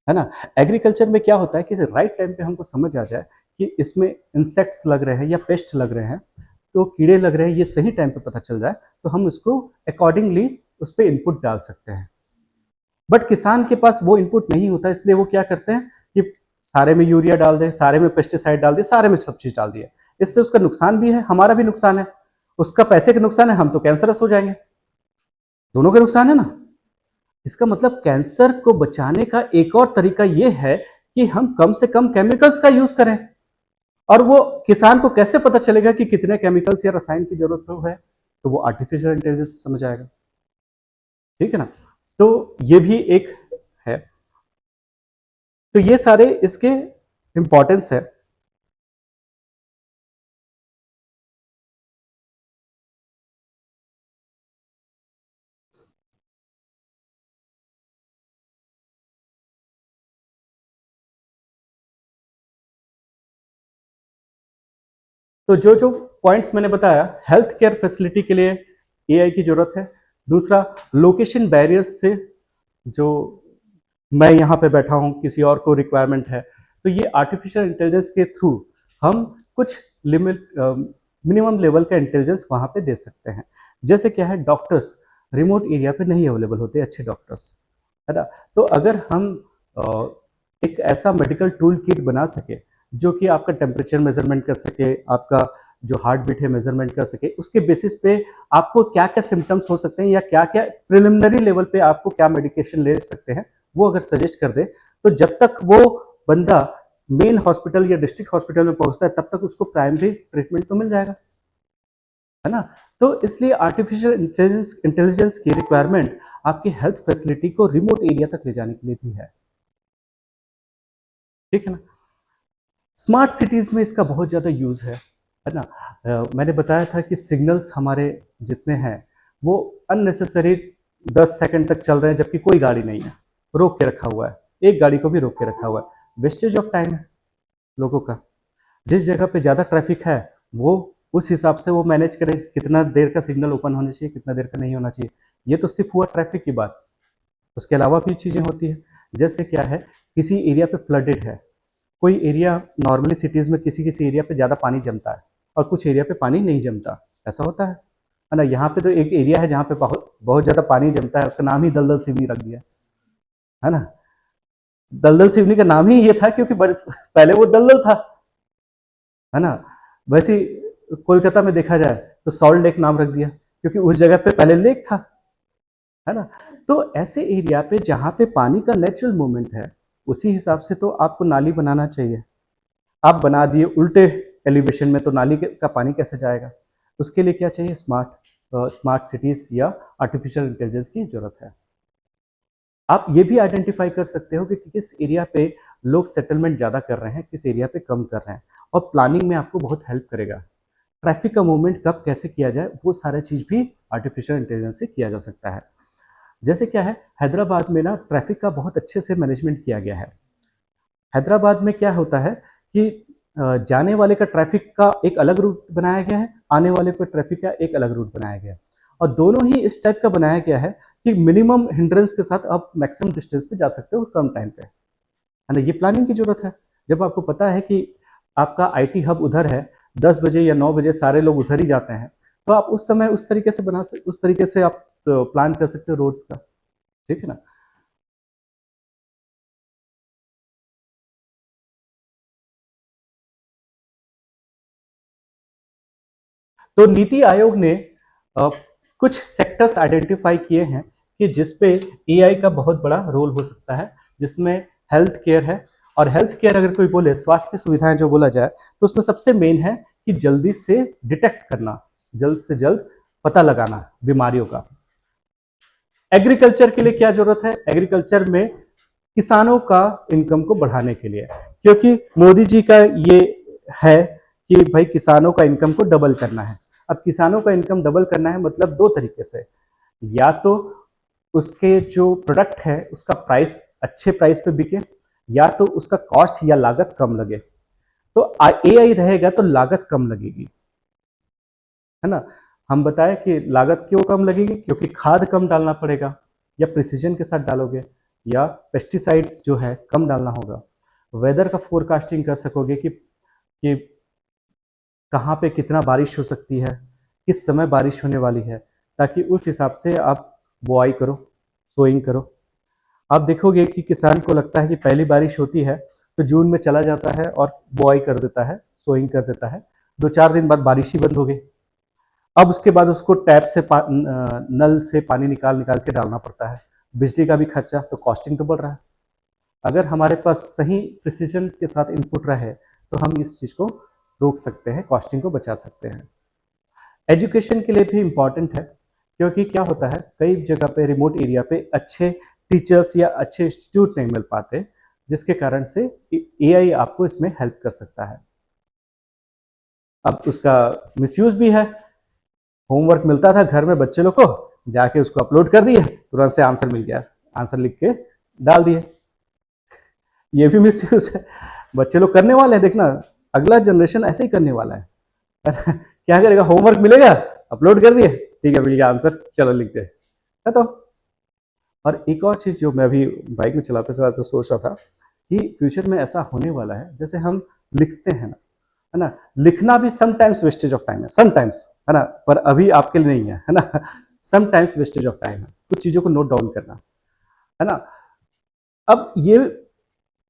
Speaker 2: है ना? एग्रीकल्चर में क्या होता है कि राइट टाइम पे हमको समझ आ जाए कि इसमें इंसेक्ट्स लग रहे हैं या पेस्ट लग रहे हैं, तो कीड़े लग रहे हैं, ये सही टाइम पे पता चल जाए तो हम उसको अकॉर्डिंगली उस पर इनपुट डाल सकते हैं। बट किसान के पास वो इनपुट नहीं होता, इसलिए वो क्या करते हैं कि सारे में यूरिया डाल दे, सारे में पेस्टिसाइड डाल दे, सारे में सब चीज डाल दिए। इससे उसका नुकसान भी है, हमारा भी नुकसान है, उसका पैसे का नुकसान है, हम तो कैंसरस हो जाएंगे, दोनों का नुकसान है ना? इसका मतलब कैंसर को बचाने का एक और तरीका यह है कि हम कम से कम केमिकल्स का यूज करें। और वो किसान को कैसे पता चलेगा कि कितने केमिकल्स या रसायन की जरूरत है, तो वो आर्टिफिशियल इंटेलिजेंस समझ आएगा। ठीक है ना? तो ये भी एक है। तो ये सारे इसके इंपॉर्टेंस है। तो जो जो पॉइंट्स मैंने बताया, हेल्थ केयर फैसिलिटी के लिए एआई की जरूरत है। दूसरा, लोकेशन बैरियर्स से, जो मैं यहाँ पे बैठा हूँ किसी और को रिक्वायरमेंट है, तो ये आर्टिफिशियल इंटेलिजेंस के थ्रू हम कुछ लिमिट मिनिमम लेवल का इंटेलिजेंस वहाँ पे दे सकते हैं। जैसे क्या है, डॉक्टर्स रिमोट एरिया पे नहीं अवेलेबल होते अच्छे डॉक्टर्स, है ना? तो अगर हम अ, एक ऐसा मेडिकल टूल किट बना सके जो कि आपका टेम्परेचर मेजरमेंट कर सके, आपका जो हार्ट बीट है मेजरमेंट कर सके, उसके बेसिस पे आपको क्या क्या सिम्टम्स हो सकते हैं या क्या क्या प्रिलिमिनरी लेवल पे आपको क्या मेडिकेशन ले सकते हैं, वो अगर सजेस्ट कर दे, तो जब तक वो बंदा मेन हॉस्पिटल या डिस्ट्रिक्ट हॉस्पिटल में पहुंचता है तब तक उसको प्राइमरी ट्रीटमेंट तो मिल जाएगा, है ना? तो इसलिए आर्टिफिशियल इंटेलिजेंस की रिक्वायरमेंट आपकी हेल्थ फैसिलिटी को रिमोट एरिया तक ले जाने के लिए भी है। ठीक है ना? स्मार्ट सिटीज में इसका बहुत ज़्यादा यूज़ है ना? मैंने बताया था कि सिग्नल्स हमारे जितने हैं वो अननेसेसरी 10 सेकंड तक चल रहे हैं जबकि कोई गाड़ी नहीं है, रोक के रखा हुआ है, एक गाड़ी को भी रोक के रखा हुआ है, वेस्टेज ऑफ टाइम है लोगों का। जिस जगह पे ज़्यादा ट्रैफिक है वो उस हिसाब से वो मैनेज करे कितना देर का सिग्नल ओपन होना चाहिए, कितना देर का नहीं होना चाहिए। ये तो सिर्फ हुआ ट्रैफिक की बात, उसके अलावा भी चीज़ें होती है। जैसे क्या है, किसी एरिया पे फ्लडेड है, कोई एरिया, नॉर्मली सिटीज में किसी किसी एरिया पे ज़्यादा पानी जमता है और कुछ एरिया पे पानी नहीं जमता, ऐसा होता है ना? यहाँ पे तो एक एरिया है जहाँ पे बहुत बहुत ज़्यादा पानी जमता है, उसका नाम ही दलदल सिवनी रख दिया, है ना? दलदल सिवनी का नाम ही ये था क्योंकि पहले वो दलदल था, है ना? वैसे कोलकाता में देखा जाए तो सॉल्ट लेक नाम रख दिया क्योंकि उस जगह पे पहले लेक था, है ना? तो ऐसे एरिया पे जहाँ पे पानी का नेचुरल मूवमेंट है, उसी हिसाब से तो आपको नाली बनाना चाहिए। आप बना दिए उल्टे एलिवेशन में तो नाली का पानी कैसे जाएगा? उसके लिए क्या चाहिए? स्मार्ट सिटीज या आर्टिफिशियल इंटेलिजेंस की जरूरत है। आप ये भी आइडेंटिफाई कर सकते हो कि किस एरिया पे लोग सेटलमेंट ज़्यादा कर रहे हैं, किस एरिया पे कम कर रहे हैं, और प्लानिंग में आपको बहुत हेल्प करेगा। ट्रैफिक का मूवमेंट कब कैसे किया जाए, वो सारा चीज़ भी आर्टिफिशियल इंटेलिजेंस से किया जा सकता है। जैसे क्या है, हैदराबाद में ना ट्रैफिक का बहुत अच्छे से मैनेजमेंट किया गया है। हैदराबाद में क्या होता है कि जाने वाले का ट्रैफिक का एक अलग रूट बनाया गया है, आने वाले का ट्रैफिक का एक अलग रूट बनाया गया है, और दोनों ही इस टाइप का बनाया गया है कि मिनिमम हिंड्रेंस के साथ आप मैक्सिमम डिस्टेंस पे जा सकते हो कम टाइम पे, है ना। ये प्लानिंग की जरूरत है। जब आपको पता है कि आपका आईटी हब उधर है, 10 बजे या 9 बजे सारे लोग उधर ही जाते हैं, तो आप उस समय उस तरीके से आप प्लान कर सकते हो रोड्स का, ठीक है ना। तो नीति आयोग ने अ, कुछ सेक्टर्स आइडेंटिफाई किए हैं कि जिस पे एआई का बहुत बड़ा रोल हो सकता है, जिसमें हेल्थ केयर है। और हेल्थ केयर अगर कोई बोले, स्वास्थ्य सुविधाएं जो बोला जाए, तो उसमें सबसे मेन है कि जल्दी से डिटेक्ट करना, जल्द से जल्द पता लगाना बीमारियों का। एग्रीकल्चर के लिए क्या जरूरत है? एग्रीकल्चर में किसानों का इनकम को बढ़ाने के लिए, क्योंकि मोदी जी का ये है कि भाई किसानों का इनकम को डबल करना है। अब किसानों का इनकम डबल करना है मतलब दो तरीके से, या तो उसके जो प्रोडक्ट है उसका प्राइस अच्छे प्राइस पे बिके, या तो उसका कॉस्ट या लागत कम लगे। तो एआई रहेगा तो लागत कम लगेगी, है ना। हम बताएं कि लागत क्यों कम लगेगी? क्योंकि खाद कम डालना पड़ेगा, या प्रिसीजन के साथ डालोगे, या पेस्टिसाइड्स जो है कम डालना होगा। वेदर का फोरकास्टिंग कर सकोगे कि कहाँ पे कितना बारिश हो सकती है, किस समय बारिश होने वाली है, ताकि उस हिसाब से आप बुआई करो, सोइंग करो। आप देखोगे कि किसान को लगता है कि पहली बारिश होती है तो जून में चला जाता है और बुआई कर देता है, सोइंग कर देता है, 2-4 दिन बाद बारिश ही बंद हो गई। अब उसके बाद उसको टैप से नल से पानी निकाल निकाल के डालना पड़ता है, बिजली का भी खर्चा, तो कॉस्टिंग तो बढ़ रहा है। अगर हमारे पास सही प्रिसीजन के साथ इनपुट रहे तो हम इस चीज़ को रोक सकते हैं, कॉस्टिंग को बचा सकते हैं। एजुकेशन के लिए भी इम्पॉर्टेंट है, क्योंकि क्या होता है कई जगह पे रिमोट एरिया पे अच्छे टीचर्स या अच्छे इंस्टीट्यूट नहीं मिल पाते, जिसके कारण से एआई आपको इसमें हेल्प कर सकता है। अब उसका मिसयूज भी है। होमवर्क मिलता था घर में बच्चे लोग को, जाके उसको अपलोड कर दिए, तुरंत से आंसर मिल गया, आंसर लिख के डाल दिए। ये भी मिसयूज है। बच्चे लोग करने वाले हैं, देखना अगला जनरेशन ऐसे ही करने वाला है। क्या करेगा? होमवर्क मिलेगा, अपलोड कर दिए, ठीक है मिल गया आंसर, चलो लिखते हैं, है तो। और एक और चीज जो मैं अभी बाइक में चलाते चलाते सोच रहा था कि फ्यूचर में ऐसा होने वाला है, जैसे हम लिखते हैं ना, है ना, लिखना भी समटाइम्स वेस्टेज ऑफ टाइम है, समटाइम्स, है ना, पर अभी आपके लिए नहीं है ना। समटाइम्स वेस्टेज ऑफ टाइम है कुछ चीजों को नोट डाउन करना, है ना। अब ये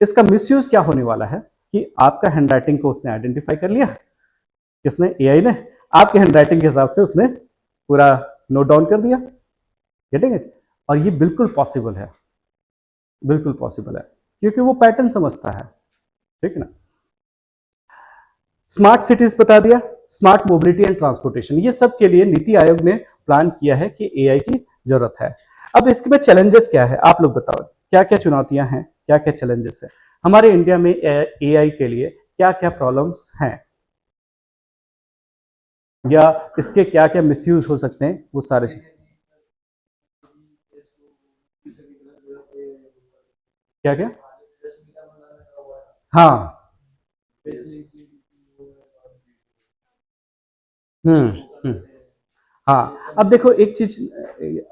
Speaker 2: इसका मिसयूज क्या होने वाला है कि आपका हैंडराइटिंग को उसने आइडेंटिफाई कर लिया, किसने? एआई ने। आपके हैंडराइटिंग के हिसाब से उसने पूरा नोट डाउन कर दिया, गेटिंग इट। और ये बिल्कुल पॉसिबल है, बिल्कुल पॉसिबल है, क्योंकि वो पैटर्न समझता है, ठीक है ना। स्मार्ट सिटीज बता दिया, स्मार्ट मोबिलिटी एंड ट्रांसपोर्टेशन, ये सब के लिए नीति आयोग ने प्लान किया है कि एआई की जरूरत है। अब इसके में चैलेंजेस क्या है, आप लोग बताओ, क्या क्या चुनौतियां हैं, क्या क्या चैलेंजेस है हमारे इंडिया में एआई के लिए, क्या क्या प्रॉब्लम्स हैं, या इसके क्या क्या मिसयूज हो सकते हैं, वो सारे। क्या क्या? हाँ। हम्म। हम्म। हाँ, अब देखो एक चीज,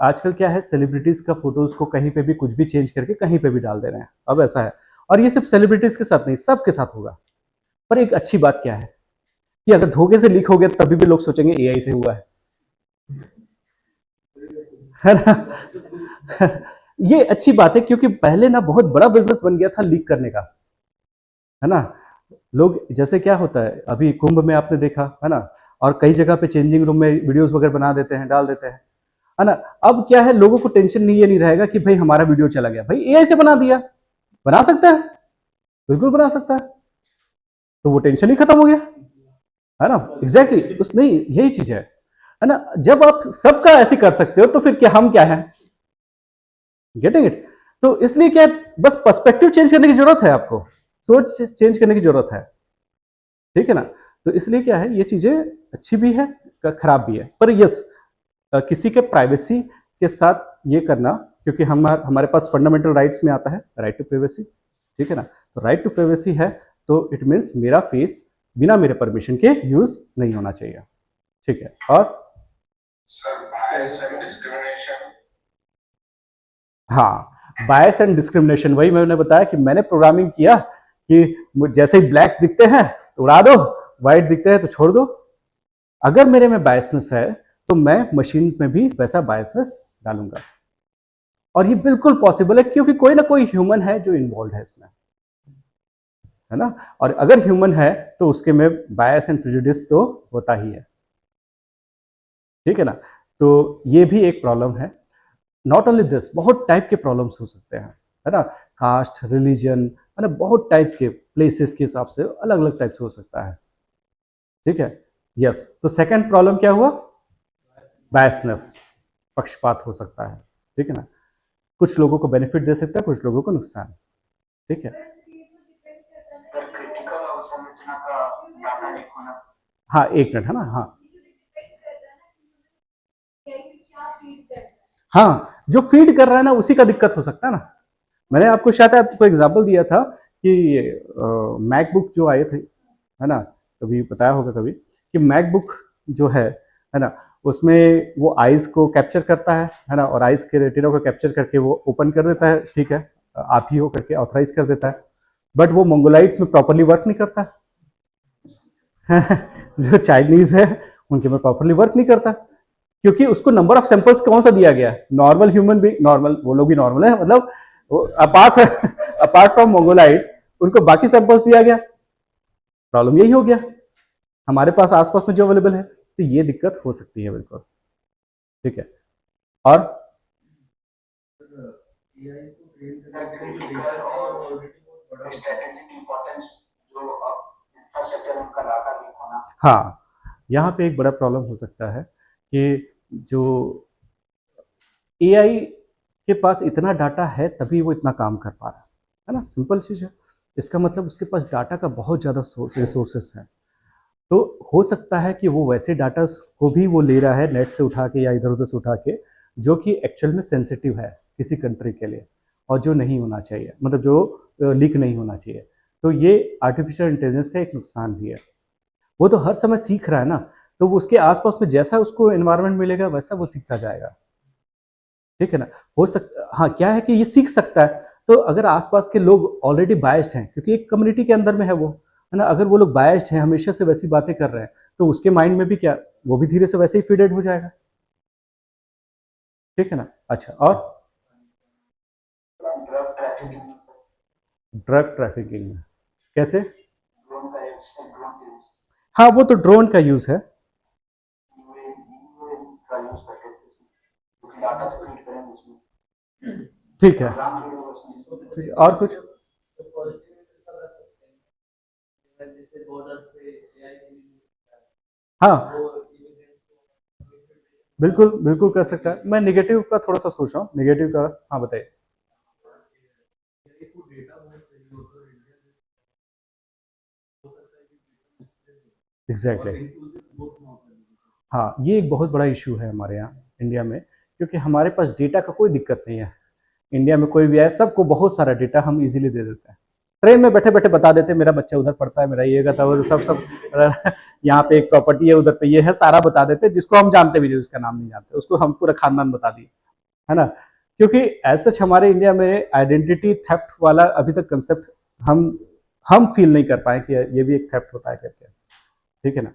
Speaker 2: आजकल क्या है, सेलिब्रिटीज का फोटोज को कहीं पे भी कुछ भी चेंज करके कहीं पे भी डाल दे रहे हैं, अब ऐसा है। और ये सिर्फ सेलिब्रिटीज के साथ नहीं, सबके साथ होगा। पर एक अच्छी बात क्या है कि अगर धोखे से लीक हो गया तभी भी लोग सोचेंगे एआई से हुआ है ना। ये अच्छी बात है, क्योंकि पहले ना बहुत बड़ा बिजनेस बन गया था लीक करने का, है ना। लोग, जैसे क्या होता है अभी कुंभ में आपने देखा है ना, और कई जगह पे चेंजिंग रूम में वीडियोस वगैरह बना देते हैं, डाल देते हैं, है ना। अब क्या है, लोगों को टेंशन नहीं, ये नहीं रहेगा कि भाई हमारा वीडियो चला गया, भाई एआई से बना दिया, बना सकता है, बिल्कुल बना सकता है, तो वो टेंशन ही खत्म हो गया। है ना? एग्जैक्टली उस नहीं यही चीज है ना? जब आप सबका ऐसे कर सकते हो तो फिर क्या हम क्या है? Getting it? तो इसलिए क्या है, बस पर्सपेक्टिव चेंज करने की जरूरत है, आपको सोच चेंज करने की जरूरत है, ठीक है ना? तो इसलिए क्या है, ये चीजें अच्छी भी है, खराब भी है, पर यस किसी के प्राइवेसी के साथ ये करना, क्योंकि हमारे पास फंडामेंटल राइट्स में आता है राइट टू प्राइवेसी, ठीक है ना? तो राइट टू प्राइवेसी है तो इट मीन्स मेरा फेस बिना मेरे परमिशन के यूज नहीं होना चाहिए, ठीक है? और हाँ, बायस एंड डिस्क्रिमिनेशन, वही मैंने बताया कि मैंने प्रोग्रामिंग किया कि जैसे ही ब्लैक्स दिखते हैं तो उड़ा दो, व्हाइट दिखते हैं तो छोड़ दो। अगर मेरे में बायसनेस है तो मैं मशीन में भी वैसा बायसनेस डालूंगा, और ये बिल्कुल पॉसिबल है क्योंकि कोई ना कोई ह्यूमन है जो इन्वॉल्व है इसमें, है ना? और अगर ह्यूमन है तो उसके में बायस एंड प्रेजुडिस तो होता ही है, ठीक है ना? तो ये भी एक प्रॉब्लम है। नॉट ओनली दिस, बहुत टाइप के प्रॉब्लम्स हो सकते हैं, है ना? कास्ट, रिलीजन, है ना? बहुत टाइप के प्लेसेस के हिसाब से अलग अलग टाइप से हो सकता है, ठीक है? यस, तो सेकंड प्रॉब्लम क्या हुआ? बायसनेस, पक्षपात हो सकता है, ठीक है ना? कुछ लोगों को बेनिफिट दे सकता है, कुछ लोगों को नुकसान, ठीक है? हाँ, एक मिनट, है ना? हाँ हाँ, जो फीड कर रहा है ना उसी का दिक्कत हो सकता है ना। मैंने आपको शायद आपको एग्जांपल दिया था कि मैकबुक जो आए थे, है ना? कभी बताया होगा कभी कि मैकबुक जो है ना? उसमें वो आइज को कैप्चर करता है ना? और आइज के रेटिना को कैप्चर करके वो ओपन कर देता है, ठीक है? आप ही हो करके ऑथराइज कर देता है, बट वो मंगोलाइट्स में प्रॉपरली वर्क नहीं करता। जो चाइनीज है उनके में प्रॉपरली वर्क नहीं करता, क्योंकि उसको नंबर ऑफ सैंपल्स कौन सा दिया गया? नॉर्मल ह्यूमन भी नॉर्मल, वो लोग भी नॉर्मल है, मतलब अपार्ट अपार्ट फ्रॉम मोंगोलाइट्स उनको बाकी सैंपल्स दिया गया। प्रॉब्लम यही हो गया, हमारे पास आसपास में जो अवेलेबल है, तो ये दिक्कत हो सकती है बिल्कुल, ठीक है? और हाँ, यहाँ पे एक बड़ा प्रॉब्लम हो सकता है कि जो एआई के पास इतना डाटा है तभी वो इतना काम कर पा रहा है ना? सिंपल चीज है, इसका मतलब उसके पास डाटा का बहुत ज्यादा रिसोर्सेस है। तो हो सकता है कि वो वैसे डाटा को भी वो ले रहा है नेट से उठा के या इधर उधर से उठा के, जो कि एक्चुअल में सेंसिटिव है किसी कंट्री के लिए, और जो नहीं होना चाहिए, मतलब जो लीक नहीं होना चाहिए। तो ये आर्टिफिशियल इंटेलिजेंस का एक नुकसान भी है। वो तो हर समय सीख रहा है ना, तो वो उसके आसपास में जैसा उसको एनवायरनमेंट मिलेगा वैसा वो सीखता जाएगा, ठीक है ना? हो सकता, हाँ क्या है कि ये सीख सकता है, तो अगर आसपास के लोग ऑलरेडी बायस्ड हैं, क्योंकि एक कम्युनिटी के अंदर में है वो, है ना? अगर वो लोग बायस्ड हैं, हमेशा से वैसी बातें कर रहे हैं, तो उसके माइंड में भी क्या, वो भी धीरे से वैसे ही फीडेड हो जाएगा, ठीक है ना? अच्छा, और ड्रग ट्रैफिकिंग कैसे? हाँ, वो तो ड्रोन का यूज है। ठीक है, ठीक है, और कुछ? हाँ, बिल्कुल बिल्कुल कर सकता है। मैं निगेटिव का थोड़ा सा सोच रहा हूँ, निगेटिव का। हाँ बताइए। Exactly exactly. हाँ, ये एक बहुत बड़ा इशू है हमारे यहाँ इंडिया में, क्योंकि हमारे पास डेटा का कोई दिक्कत नहीं है। इंडिया में कोई भी है, सबको बहुत सारा डेटा हम इजीली दे देते हैं। ट्रेन में बैठे बैठे बता देते हैं मेरा बच्चा उधर पढ़ता है, मेरा ये कहता है, सब यहाँ पे एक प्रॉपर्टी है, उधर पे ये है, सारा बता देते हैं, जिसको हम जानते भी नहीं, उसका नाम नहीं जानते, उसको हम पूरा खानदान बता दिए, है ना? क्योंकि एज सच हमारे इंडिया में आइडेंटिटी थेफ्ट वाला अभी तक कंसेप्ट हम फील नहीं कर पाए कि ये भी एक थेफ्ट होता है करके, ठीक है ना?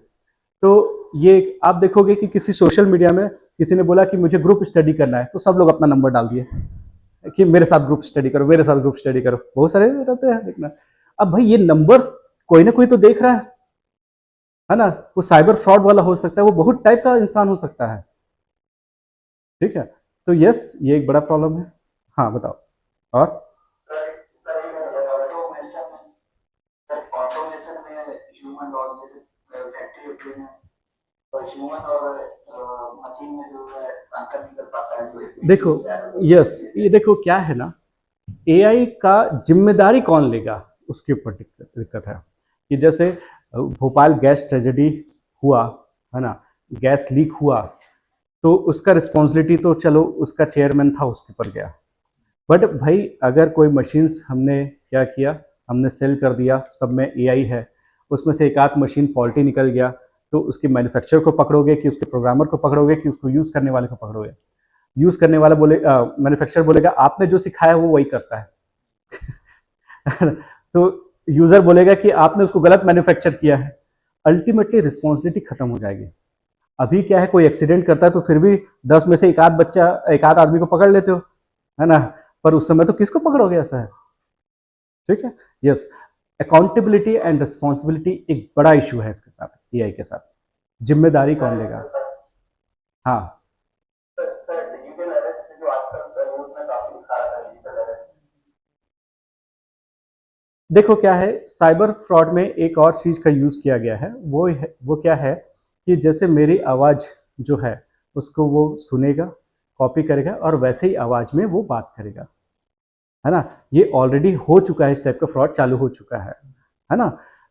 Speaker 2: तो ये आप देखोगे कि किसी सोशल मीडिया में किसी ने बोला कि मुझे ग्रुप स्टडी करना है, तो सब लोग अपना नंबर डाल दिए कि मेरे साथ ग्रुप स्टडी करो, मेरे साथ ग्रुप स्टडी करो, बहुत सारे रहते हैं देखना। अब भाई ये नंबर्स कोई ना कोई तो देख रहा है ना? वो साइबर फ्रॉड वाला हो सकता है, वो बहुत टाइप का इंसान हो सकता है, ठीक है? तो यस, ये एक बड़ा प्रॉब्लम है। हाँ बताओ, और देखो, यस, ये देखो क्या है ना, एआई का जिम्मेदारी कौन लेगा, उसके ऊपर दिक्कत है। कि जैसे भोपाल गैस ट्रेजेडी हुआ, है ना, गैस लीक हुआ, तो उसका रिस्पॉन्सिबिलिटी तो चलो उसका चेयरमैन था, उसके ऊपर गया। बट भाई अगर कोई मशीन्स हमने क्या किया, हमने सेल कर दिया, सब में एआई है, उसमें से एक आध मशीन फॉल्टी निकल गया, तो उसके मैन्युफैक्चरर को पकड़ोगे कि उसके प्रोग्रामर को पकड़ोगे कि उसको यूज़ करने वाले को पकड़ोगे? यूज़ करने वाला बोले, मैन्युफैक्चरर बोलेगा आपने जो सिखाया वो वही करता है। तो यूज़र बोलेगा कि आपने उसको गलत मैन्युफैक्चर किया है। अल्टीमेटली रिस्पॉन्सिबिलिटी खत्म हो जाएगी। अभी क्या है, कोई एक्सीडेंट करता है तो फिर भी 10 में से एक आध बच्चा, एक आध आदमी को पकड़ लेते हो, है ना, पर उस समय तो किसको पकड़ोगे, ऐसा है। ठीक है, यस, अकाउंटेबिलिटी एंड रिस्पॉन्सिबिलिटी एक बड़ा इशू है इसके साथ, एआई के साथ। जिम्मेदारी कौन लेगा? हाँ, देखो क्या है, साइबर फ्रॉड में एक और चीज का यूज किया गया है, वो क्या है कि जैसे मेरी आवाज जो है उसको वो सुनेगा, कॉपी करेगा और वैसे ही आवाज में वो बात करेगा, है ना। ये ऑलरेडी हो चुका है, इस टाइप का फ्रॉड चालू हो चुका है ना।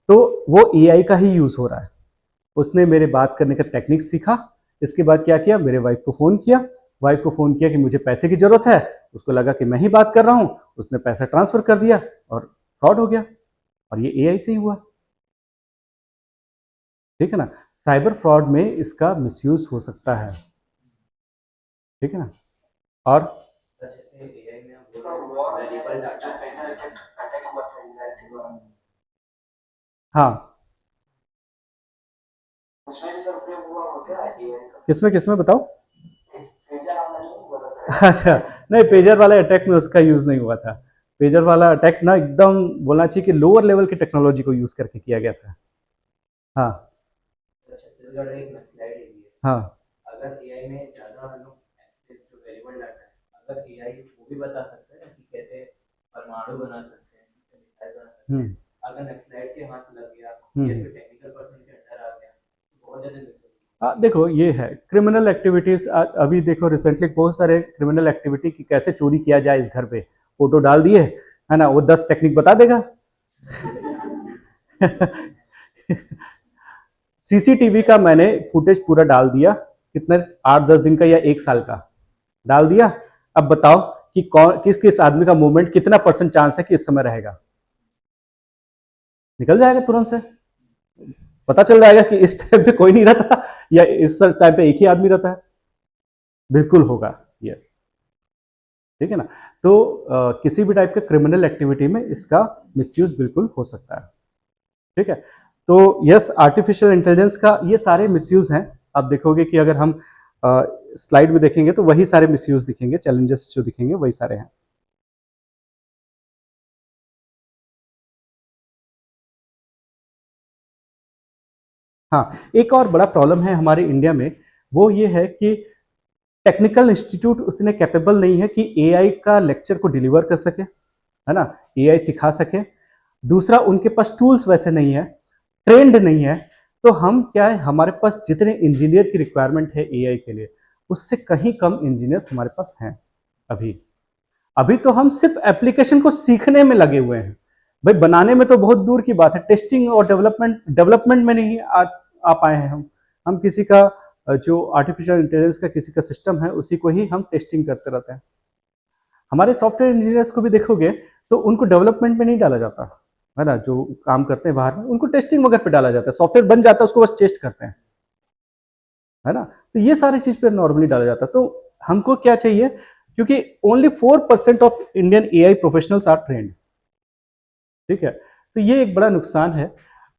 Speaker 2: तो वो एआई का ही यूज हो रहा है। उसने मेरे बात करने का टेक्निक सीखा, इसके बाद क्या किया, मेरे वाइफ को फ़ोन किया, वाइफ को फ़ोन किया कि मुझे पैसे की ज़रूरत है, उसको लगा कि मैं ही बात कर रहा हूँ, उसने पैसा ट्रांसफ़र कर दिया और फ्रॉड हो गया। और ये एआई से ही हुआ। ठीक है ना, साइबर फ्रॉड में इसका मिसयूज़ हो सकता है। ठीक है ना। और हाँ, किसमें किसमें बताओ। अच्छा, नहीं, पेजर वाले अटैक में उसका यूज़ नहीं हुआ था। पेजर वाला अटैक ना एकदम बोलना चाहिए कि लोअर लेवल की टेक्नोलॉजी को यूज़ करके किया गया था। हाँ, हाँ, हम्म, हम्म। देखो ये है क्रिमिनल एक्टिविटीज। अभी देखो रिसेंटली बहुत सारे क्रिमिनल एक्टिविटी की कैसे चोरी किया जाए इस घर पे, फोटो डाल दिए, है ना, वो 10 टेक्निक बता देगा। सीसीटीवी का मैंने फुटेज पूरा डाल दिया, कितने, 8-10 दिन का या 1 साल का डाल दिया। अब बताओ कि कौन किस किस आदमी का मूवमेंट कितना परसेंट चांस है कि इस समय रहेगा, निकल जाएगा तुरंत से। पता चल जाएगा कि इस टाइम पे कोई नहीं रहता या इस टाइम पे एक ही आदमी रहता है। बिल्कुल होगा ये। ठीक है ना। तो किसी भी टाइप के क्रिमिनल एक्टिविटी में इसका मिसयूज बिल्कुल हो सकता है। ठीक है। तो यस, आर्टिफिशियल इंटेलिजेंस का ये सारे मिसयूज हैं। आप देखोगे कि अगर हम स्लाइड में देखेंगे तो वही सारे मिसयूज दिखेंगे, चैलेंजेस जो दिखेंगे वही सारे हैं। हाँ, एक और बड़ा प्रॉब्लम है हमारे इंडिया में, वो ये है कि टेक्निकल इंस्टीट्यूट उतने कैपेबल नहीं है कि एआई का लेक्चर को डिलीवर कर सके, है ना, एआई सिखा सके। दूसरा, उनके पास टूल्स वैसे नहीं है, ट्रेंड नहीं है। तो हम क्या है, हमारे पास जितने इंजीनियर की रिक्वायरमेंट है एआई के लिए, उससे कहीं कम इंजीनियर्स हमारे पास हैं अभी। अभी तो हम सिर्फ एप्लीकेशन को सीखने में लगे हुए हैं। भाई बनाने में तो बहुत दूर की बात है, टेस्टिंग और डेवलपमेंट में नहीं आ पाए हैं हम किसी का जो आर्टिफिशियल इंटेलिजेंस का किसी का सिस्टम है उसी को ही हम टेस्टिंग करते रहते हैं। हमारे सॉफ्टवेयर इंजीनियर्स को भी देखोगे तो उनको डेवलपमेंट में नहीं डाला जाता, है ना, जो काम करते हैं बाहर में उनको टेस्टिंग वगैरह पे डाला जाता है, सॉफ्टवेयर बन जाता है उसको बस टेस्ट करते हैं, है ना। तो ये सारी चीज पे नॉर्मली डाला जाता है। तो हमको क्या चाहिए, क्योंकि only 4% of Indian AI professionals are trained. ठीक है, तो ये एक बड़ा नुकसान है।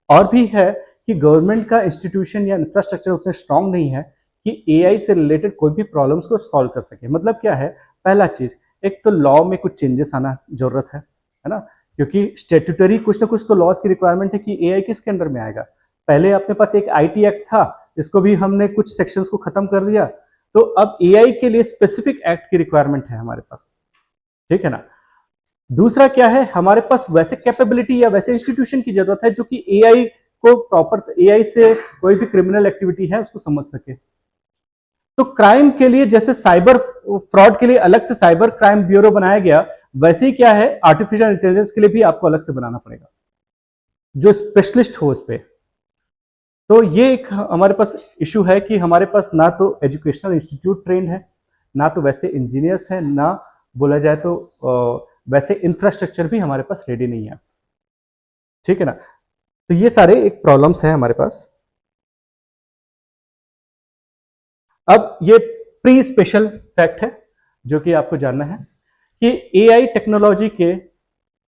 Speaker 2: और भी है कि गवर्नमेंट का इंस्टीट्यूशन या इंफ्रास्ट्रक्चर उतने स्ट्रांग नहीं है कि एआई से रिलेटेड कोई भी प्रॉब्लम्स को सॉल्व कर सके। मतलब क्या है, पहला चीज, एक तो लॉ में कुछ चेंजेस आना जरूरत है ना, क्योंकि स्टेट्यूटरी कुछ ना कुछ तो लॉज की रिक्वायरमेंट है कि एआई किसके अंडर में आएगा। पहले अपने पास एक आईटी एक्ट था, इसको भी हमने कुछ सेक्शंस को खत्म कर दिया, तो अब एआई के लिए स्पेसिफिक एक्ट की रिक्वायरमेंट है हमारे पास। ठीक है ना। दूसरा क्या है, हमारे पास वैसे कैपेबिलिटी या वैसे इंस्टीट्यूशन की जरूरत है जो कि एआई उसको प्रॉपर एआई से कोई भी क्रिमिनल एक्टिविटी है उसको समझ सके। तो क्राइम के लिए जैसे साइबर फ्रॉड के लिए अलग से साइबर क्राइम ब्यूरो बनाया गया, वैसे ही क्या है आर्टिफिशियल इंटेलिजेंस के लिए भी आपको अलग से बनाना पड़ेगा जो स्पेशलिस्ट हो उस पे। तो ये एक हमारे पास इशू है कि हमारे पास ना तो एजुकेशनल इंस्टीट्यूट ट्रेंड है, ना तो वैसे इंजीनियर्स हैं, ना बोला जाए तो वैसे इंफ्रास्ट्रक्चर भी हमारे पास रेडी नहीं है। ठीक है ना, तो ये सारे एक प्रॉब्लम्स हैं हमारे पास। अब ये प्री स्पेशल फैक्ट है जो कि आपको जानना है कि एआई टेक्नोलॉजी के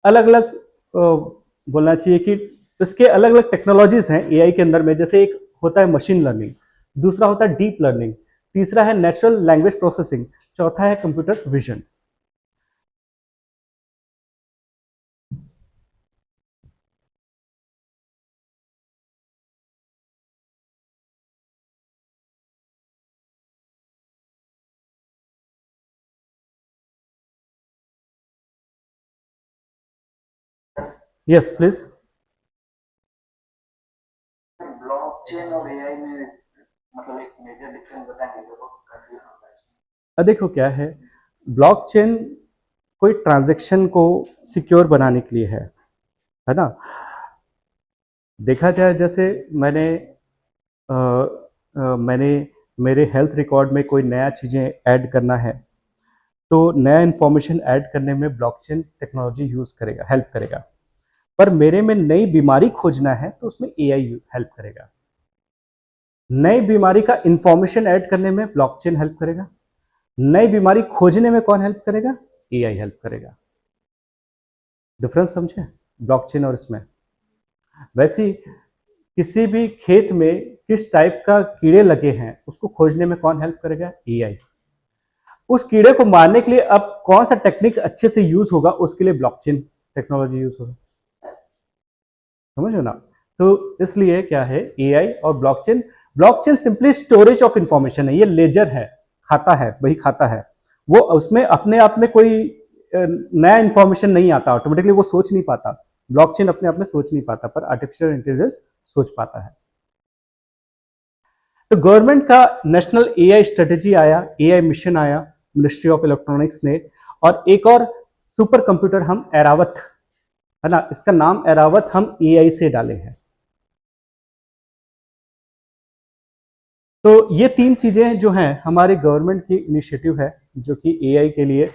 Speaker 2: अलग अलग बोलना चाहिए कि इसके अलग अलग टेक्नोलॉजीज हैं एआई के अंदर में। जैसे एक होता है मशीन लर्निंग, दूसरा होता है डीप लर्निंग, तीसरा है नेचुरल लैंग्वेज प्रोसेसिंग, चौथा है computer vision. Yes please. Blockchain और एआई में मतलब एक मेजर डिफरेंस बताएंगे जो कंफ्यूज होता है। देखो क्या है, ब्लॉकचेन कोई ट्रांजैक्शन को सिक्योर बनाने के लिए है ना। देखा जाए जैसे मैंने मेरे हेल्थ रिकॉर्ड में कोई नया चीज़ें ऐड करना है तो नया इंफॉर्मेशन ऐड करने में ब्लॉकचेन टेक्नोलॉजी यूज़ करेगा, हेल्प करेगा। पर मेरे में नई बीमारी खोजना है तो उसमें एआई हेल्प करेगा। नई बीमारी का इंफॉर्मेशन ऐड करने में ब्लॉकचेन हेल्प करेगा। नई बीमारी खोजने में कौन हेल्प करेगा? एआई हेल्प करेगा। डिफरेंस समझे ब्लॉकचेन और इसमें? वैसे ही किसी भी खेत में किस टाइप का कीड़े लगे हैं उसको खोजने में कौन हेल्प करेगा? एआई। उस कीड़े को मारने के लिए अब कौन सा टेक्निक अच्छे से यूज होगा उसके लिए ब्लॉकचेन टेक्नोलॉजी यूज होगा। समझो ना। तो इसलिए क्या है एआई और blockchain, blockchain simply storage of information है, ये लेजर है, खाता है, वही खाता है। वो उसमें अपने आप में कोई नया इंफॉर्मेशन नहीं आता, ऑटोमेटिकली वो सोच नहीं पाता। ब्लॉकचेन अपने आप में सोच नहीं पाता, पर आर्टिफिशियल इंटेलिजेंस सोच पाता है। तो गवर्नमेंट का नेशनल एआई स्ट्रेटेजी आया, एआई मिशन आया मिनिस्ट्री ऑफ इलेक्ट्रॉनिक्स ने, और एक और सुपर कंप्यूटर हम एरावत, है ना, इसका नाम एरावत हम एआई से डाले हैं। तो ये तीन चीजें जो हैं हमारे गवर्नमेंट की इनिशिएटिव है जो कि एआई के लिए।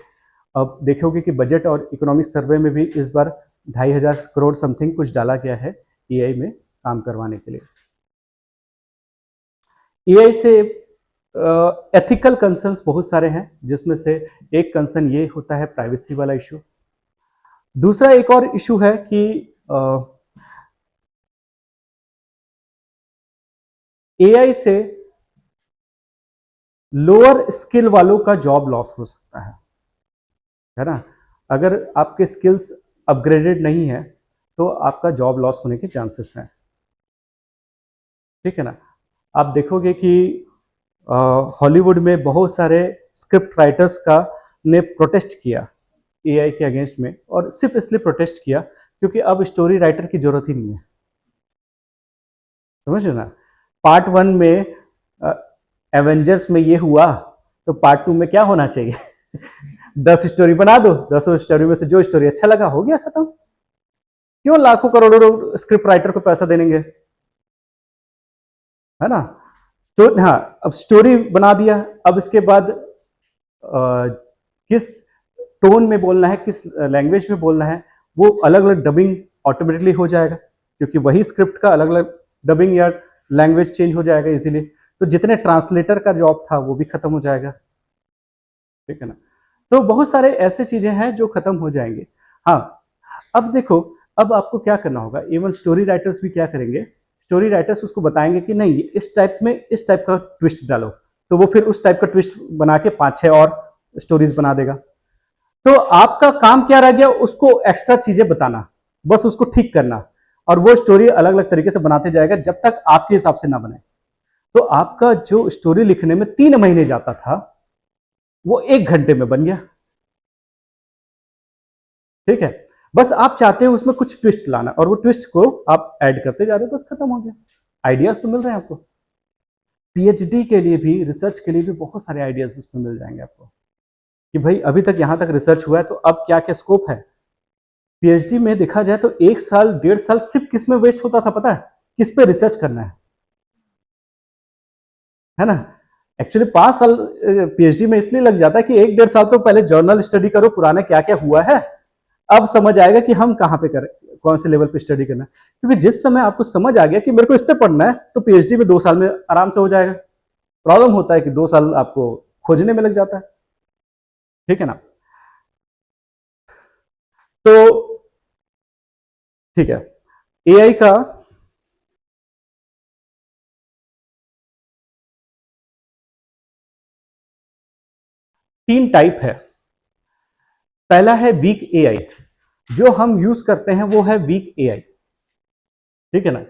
Speaker 2: अब देखोगे कि बजट और इकोनॉमिक सर्वे में भी इस बार 2,500 करोड़ समथिंग कुछ डाला गया है एआई में काम करवाने के लिए। एआई से एथिकल कंसर्न्स बहुत सारे हैं, जिसमें से एक कंसर्न ये होता है प्राइवेसी वाला इशू। दूसरा एक और इशू है कि एआई से लोअर स्किल वालों का जॉब लॉस हो सकता है ना। अगर आपके स्किल्स अपग्रेडेड नहीं है तो आपका जॉब लॉस होने के चांसेस हैं। ठीक है ना। आप देखोगे कि हॉलीवुड में बहुत सारे स्क्रिप्ट राइटर्स का ने प्रोटेस्ट किया एआई के अगेंस्ट में, और सिर्फ इसलिए प्रोटेस्ट किया क्योंकि अब स्टोरी राइटर की जरूरत ही नहीं है। समझ ना। पार्ट 1 में एवेंजर्स में ये हुआ तो पार्ट 2 में क्या होना चाहिए? 10 स्टोरी बना दो, 10 स्टोरी में से जो स्टोरी अच्छा लगा हो गया, खत्म। क्यों लाखों करोड़ों स्क्रिप्ट राइटर को पैसा देंगे, है ना। तो हाँ, अब स्टोरी बना दिया, अब इसके बाद किस टोन में बोलना है, किस लैंग्वेज में बोलना है, वो अलग अलग डबिंग ऑटोमेटिकली हो जाएगा, क्योंकि वही स्क्रिप्ट का अलग अलग डबिंग या लैंग्वेज चेंज हो जाएगा इजीली। तो जितने ट्रांसलेटर का जॉब था वो भी खत्म हो जाएगा। ठीक है ना। तो बहुत सारे ऐसे चीजें हैं जो खत्म हो जाएंगे। हाँ, अब देखो, अब आपको क्या करना होगा, इवन स्टोरी राइटर्स भी क्या करेंगे, स्टोरी राइटर्स उसको बताएंगे कि नहीं इस टाइप में इस टाइप का ट्विस्ट डालो, तो वो फिर उस टाइप का ट्विस्ट बना के 5-6 और स्टोरीज बना देगा। तो आपका काम क्या रह गया, उसको एक्स्ट्रा चीजें बताना, बस उसको ठीक करना, और वो स्टोरी अलग अलग तरीके से बनाते जाएगा जब तक आपके हिसाब से ना बने। तो आपका जो स्टोरी लिखने में 3 महीने जाता था वो 1 घंटे में बन गया। ठीक है। बस आप चाहते हो उसमें कुछ ट्विस्ट लाना और वो ट्विस्ट को आप ऐड करते जा रहे हो, बस खत्म हो गया। आइडियाज तो मिल रहे हैं आपको। पीएचडी के लिए भी, रिसर्च के लिए भी बहुत सारे आइडियाज उसमें मिल जाएंगे आपको कि भाई अभी तक यहां तक रिसर्च हुआ है तो अब क्या क्या स्कोप है। पीएचडी में देखा जाए तो 1 साल 1.5 साल सिर्फ किस में वेस्ट होता था पता है? किस पे रिसर्च करना है ना। एक्चुअली 5 साल पीएचडी में इसलिए लग जाता है कि 1-1.5 साल तो पहले जर्नल स्टडी करो, पुराना क्या क्या हुआ है, अब समझ आएगा कि हम कहाँ पे करें, कौन से लेवल पे स्टडी करना है। क्योंकि जिस समय आपको समझ आ गया कि मेरे को इस पे पढ़ना है तो पीएचडी में 2 साल में आराम से हो जाएगा। प्रॉब्लम होता है कि 2 साल आपको खोजने में लग जाता है, ठीक है ना। तो ठीक है, एआई का तीन टाइप है। पहला है वीक एआई, जो हम यूज करते हैं वो है वीक एआई, ठीक है ना,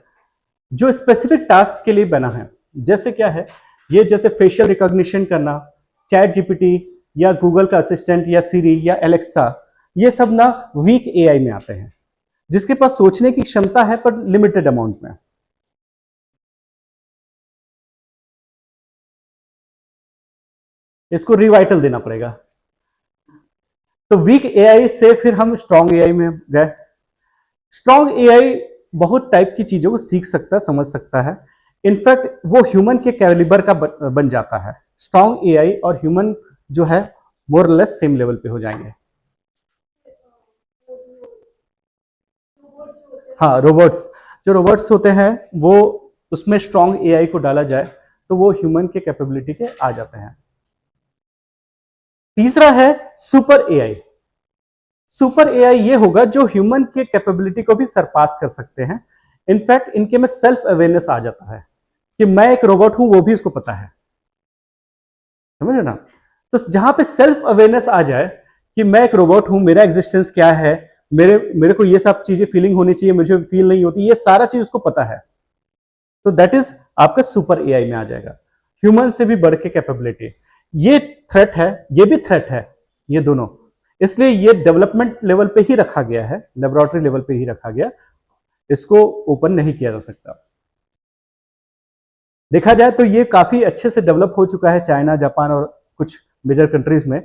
Speaker 2: जो स्पेसिफिक टास्क के लिए बना है। जैसे क्या है ये, जैसे फेशियल रिकॉग्निशन करना, चैट जीपीटी या गूगल का असिस्टेंट या सीरी या एलेक्सा, ये सब ना वीक एआई में आते हैं, जिसके पास सोचने की क्षमता है पर लिमिटेड अमाउंट में। इसको रिवाइटल देना पड़ेगा। तो वीक एआई से फिर हम स्ट्रॉन्ग एआई में गए। स्ट्रॉन्ग एआई बहुत टाइप की चीजों को सीख सकता है, समझ सकता है, इनफैक्ट वो ह्यूमन के कैलिबर का बन जाता है। स्ट्रॉन्ग एआई और ह्यूमन जो है मोर लेस सेम लेवल पे हो जाएंगे। हाँ, रोबोट्स, जो रोबोट्स होते हैं वो, उसमें स्ट्रॉन्ग एआई को डाला जाए तो वो ह्यूमन के कैपेबिलिटी के आ जाते हैं। तीसरा है सुपर एआई। सुपर एआई ये होगा जो ह्यूमन के कैपेबिलिटी को भी सरपास कर सकते हैं। इनफैक्ट इनके में सेल्फ अवेयरनेस आ जाता है कि मैं एक रोबोट हूं, वो भी उसको पता है, समझ ना। तो जहां पे सेल्फ अवेयरनेस आ जाए कि मैं एक रोबोट हूं, मेरा एग्जिस्टेंस क्या है, मेरे मेरे को ये सब चीजें फीलिंग होनी चाहिए, मुझे फील नहीं होती, ये सारा चीज उसको पता है, तो दैट इज आपका सुपर एआई में आ जाएगा। ह्यूमन से भी बढ़ के कैपेबिलिटी। ये थ्रेट है, ये भी थ्रेट है, ये दोनों, इसलिए ये डेवलपमेंट लेवल पे ही रखा गया है, लेबोरेटरी लेवल पे ही रखा गया, इसको ओपन नहीं किया जा सकता। देखा जाए तो ये काफी अच्छे से डेवलप हो चुका है चाइना, जापान और कुछ मेजर कंट्रीज में।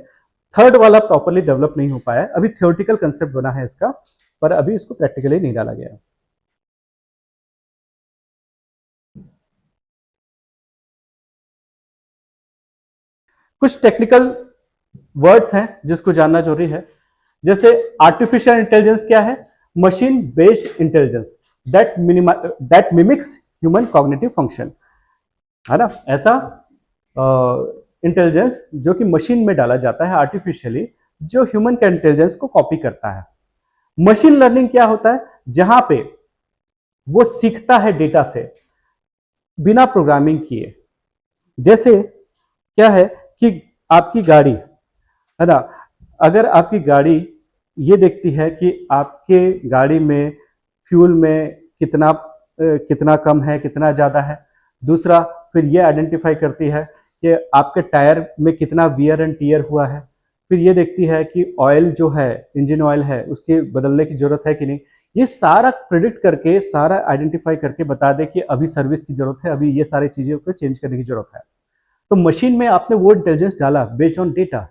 Speaker 2: थर्ड वाला प्रॉपरली डेवलप नहीं हो पाया है, अभी थियोरेटिकल कंसेप्ट बना है इसका, पर अभी इसको प्रैक्टिकली नहीं डाला गया है। कुछ टेक्निकल वर्ड्स हैं जिसको जानना जरूरी है। जैसे आर्टिफिशियल इंटेलिजेंस क्या है? Machine based intelligence that mimics human cognitive function, है ना। ऐसा इंटेलिजेंस जो कि मशीन में डाला जाता है आर्टिफिशियली, जो ह्यूमन के इंटेलिजेंस को कॉपी करता है। मशीन लर्निंग क्या होता है? जहां पे वो सीखता है डेटा से बिना प्रोग्रामिंग किए। जैसे क्या है कि आपकी गाड़ी, है ना, अगर आपकी गाड़ी ये देखती है कि आपके गाड़ी में फ्यूल में कितना कम है, कितना ज़्यादा है। दूसरा, फिर ये आइडेंटिफाई करती है कि आपके टायर में कितना वियर एंड टीयर हुआ है। फिर ये देखती है कि ऑयल जो है, इंजन ऑयल है, उसके बदलने की जरूरत है कि नहीं। ये सारा प्रिडिक्ट करके, सारा आइडेंटिफाई करके बता दे कि अभी सर्विस की जरूरत है, अभी ये सारी चीज़ों को चेंज करने की जरूरत है। तो मशीन में आपने वो इंटेलिजेंस डाला बेस्ड ऑन डेटा,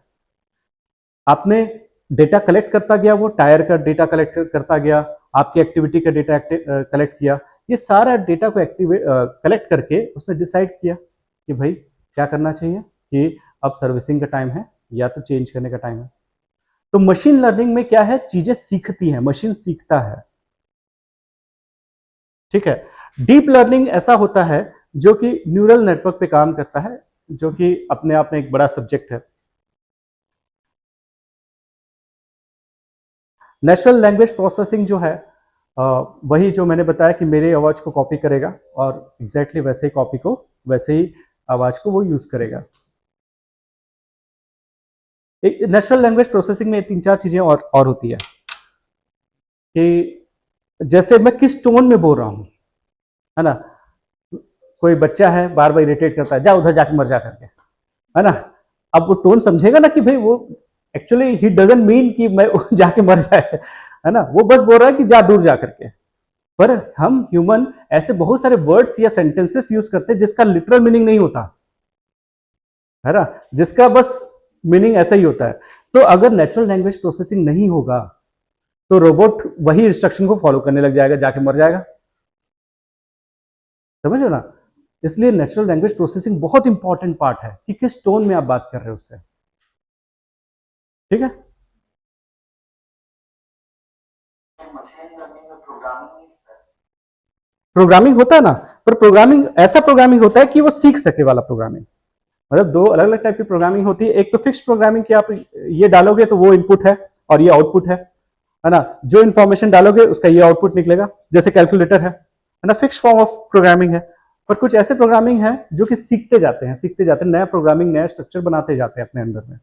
Speaker 2: आपने डेटा कलेक्ट करता गया, वो टायर का डेटा कलेक्ट करता गया, आपकी एक्टिविटी का डेटा कलेक्ट किया। ये सारा डेटा को कलेक्ट करके उसने डिसाइड किया कि भाई क्या करना चाहिए, कि अब सर्विसिंग का टाइम है या तो चेंज करने का टाइम है। तो मशीन लर्निंग में क्या है, चीजें सीखती हैं, मशीन सीखता है, ठीक है। डीप लर्निंग ऐसा होता है जो कि न्यूरल नेटवर्क पे काम करता है, जो कि अपने आप में एक बड़ा सब्जेक्ट है। नेचुरल लैंग्वेज प्रोसेसिंग जो है, वही जो मैंने बताया कि मेरे आवाज को कॉपी करेगा और एग्जैक्टली वैसे ही कॉपी को, वैसे ही आवाज को वो यूज करेगा। नेचुरल लैंग्वेज प्रोसेसिंग में 3-4 चीजें और होती है कि जैसे मैं किस टोन में बोल रहा हूं, है ना। कोई बच्चा है बार बार इरिटेट करता है, जा उधर जाके मर जा करके, है ना। अब वो टोन समझेगा ना कि भाई वो एक्चुअली ही डजंट मीन कि मैं जाके मर जाए, है ना, वो बस बोल रहा है कि जा दूर जा करके। पर हम ह्यूमन ऐसे बहुत सारे वर्ड्स या सेंटेंसेस यूज करते हैं जिसका लिटरल मीनिंग नहीं होता है ना, जिसका बस मीनिंग ऐसा ही होता है। तो अगर नेचुरल लैंग्वेज प्रोसेसिंग नहीं होगा तो रोबोट वही इंस्ट्रक्शन को फॉलो करने लग जाएगा, जाके मर जाएगा। समझ रहे हो ना? इसलिए नेचुरल लैंग्वेज प्रोसेसिंग बहुत इंपॉर्टेंट पार्ट है कि किस टोन में आप बात कर रहे हो उससे। ठीक है। प्रोग्रामिंग होता है ना, पर प्रोग्रामिंग ऐसा प्रोग्रामिंग होता है कि वो सीख सके वाला प्रोग्रामिंग। मतलब दो अलग अलग टाइप की प्रोग्रामिंग होती है। एक तो फिक्स प्रोग्रामिंग की आप ये डालोगे तो वो इनपुट है और ये आउटपुट है ना, जो इंफॉर्मेशन डालोगे उसका ये आउटपुट निकलेगा, जैसे कैलकुलेटर है ना, फिक्स फॉर्म ऑफ प्रोग्रामिंग है। पर कुछ ऐसे प्रोग्रामिंग है जो कि सीखते जाते हैं, सीखते जाते हैं, नया प्रोग्रामिंग नया स्ट्रक्चर बनाते जाते हैं अपने अंदर में,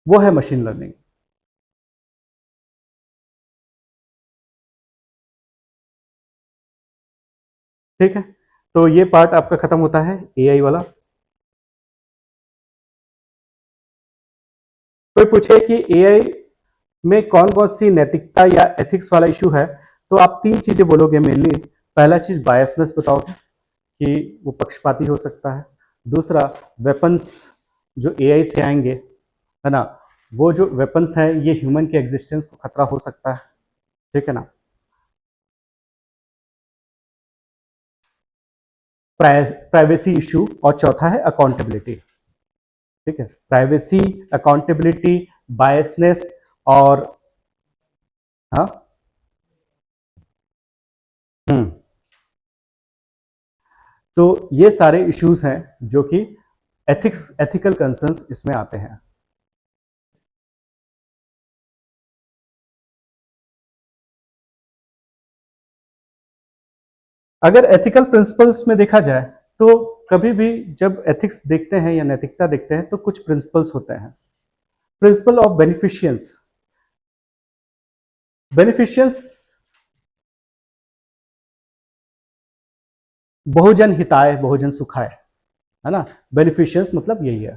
Speaker 2: वो है मशीन लर्निंग। ठीक है, तो ये पार्ट आपका खत्म होता है एआई वाला। कोई पूछे कि एआई में कौन कौन सी नैतिकता या एथिक्स वाला इशू है, तो आप तीन चीजें बोलोगे मेनली। पहला चीज बायसनेस बताओगे कि वो पक्षपाती हो सकता है। दूसरा, वेपन्स जो एआई से आएंगे, है ना, वो जो वेपन्स हैं ये ह्यूमन के एग्जिस्टेंस को खतरा हो सकता है। ठीक है ना। प्राइवेसी इशू, और चौथा है अकाउंटेबिलिटी। ठीक है, प्राइवेसी, अकाउंटेबिलिटी, बायसनेस, और हाँ, हम्म, तो ये सारे इश्यूज हैं जो कि एथिकल कंसर्न्स इसमें आते हैं। अगर एथिकल प्रिंसिपल्स में देखा जाए तो कभी भी जब एथिक्स देखते हैं या नैतिकता देखते हैं तो कुछ प्रिंसिपल्स होते हैं। Principle of बेनिफिशियंस। बेनिफिशियंस, बहुजन हिताय बहुजन सुखाय, है ना। बेनिफिशियंस मतलब यही है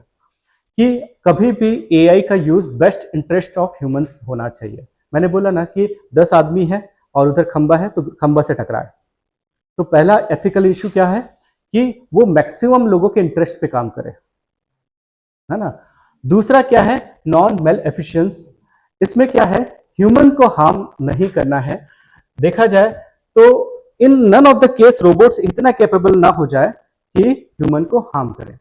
Speaker 2: कि कभी भी एआई का use best interest of humans होना चाहिए। मैंने बोला ना कि 10 आदमी है और उधर खंबा है तो खंबा से टकराए, तो पहला एथिकल इशू क्या है कि वो मैक्सिमम लोगों के इंटरेस्ट पे काम करे, है ना। दूसरा क्या है, नॉन मेल एफिशिएंस। इसमें क्या है, ह्यूमन को हार्म नहीं करना है। देखा जाए तो in none of the case robots इतना कैपेबल ना हो जाए कि ह्यूमन को हार्म करे।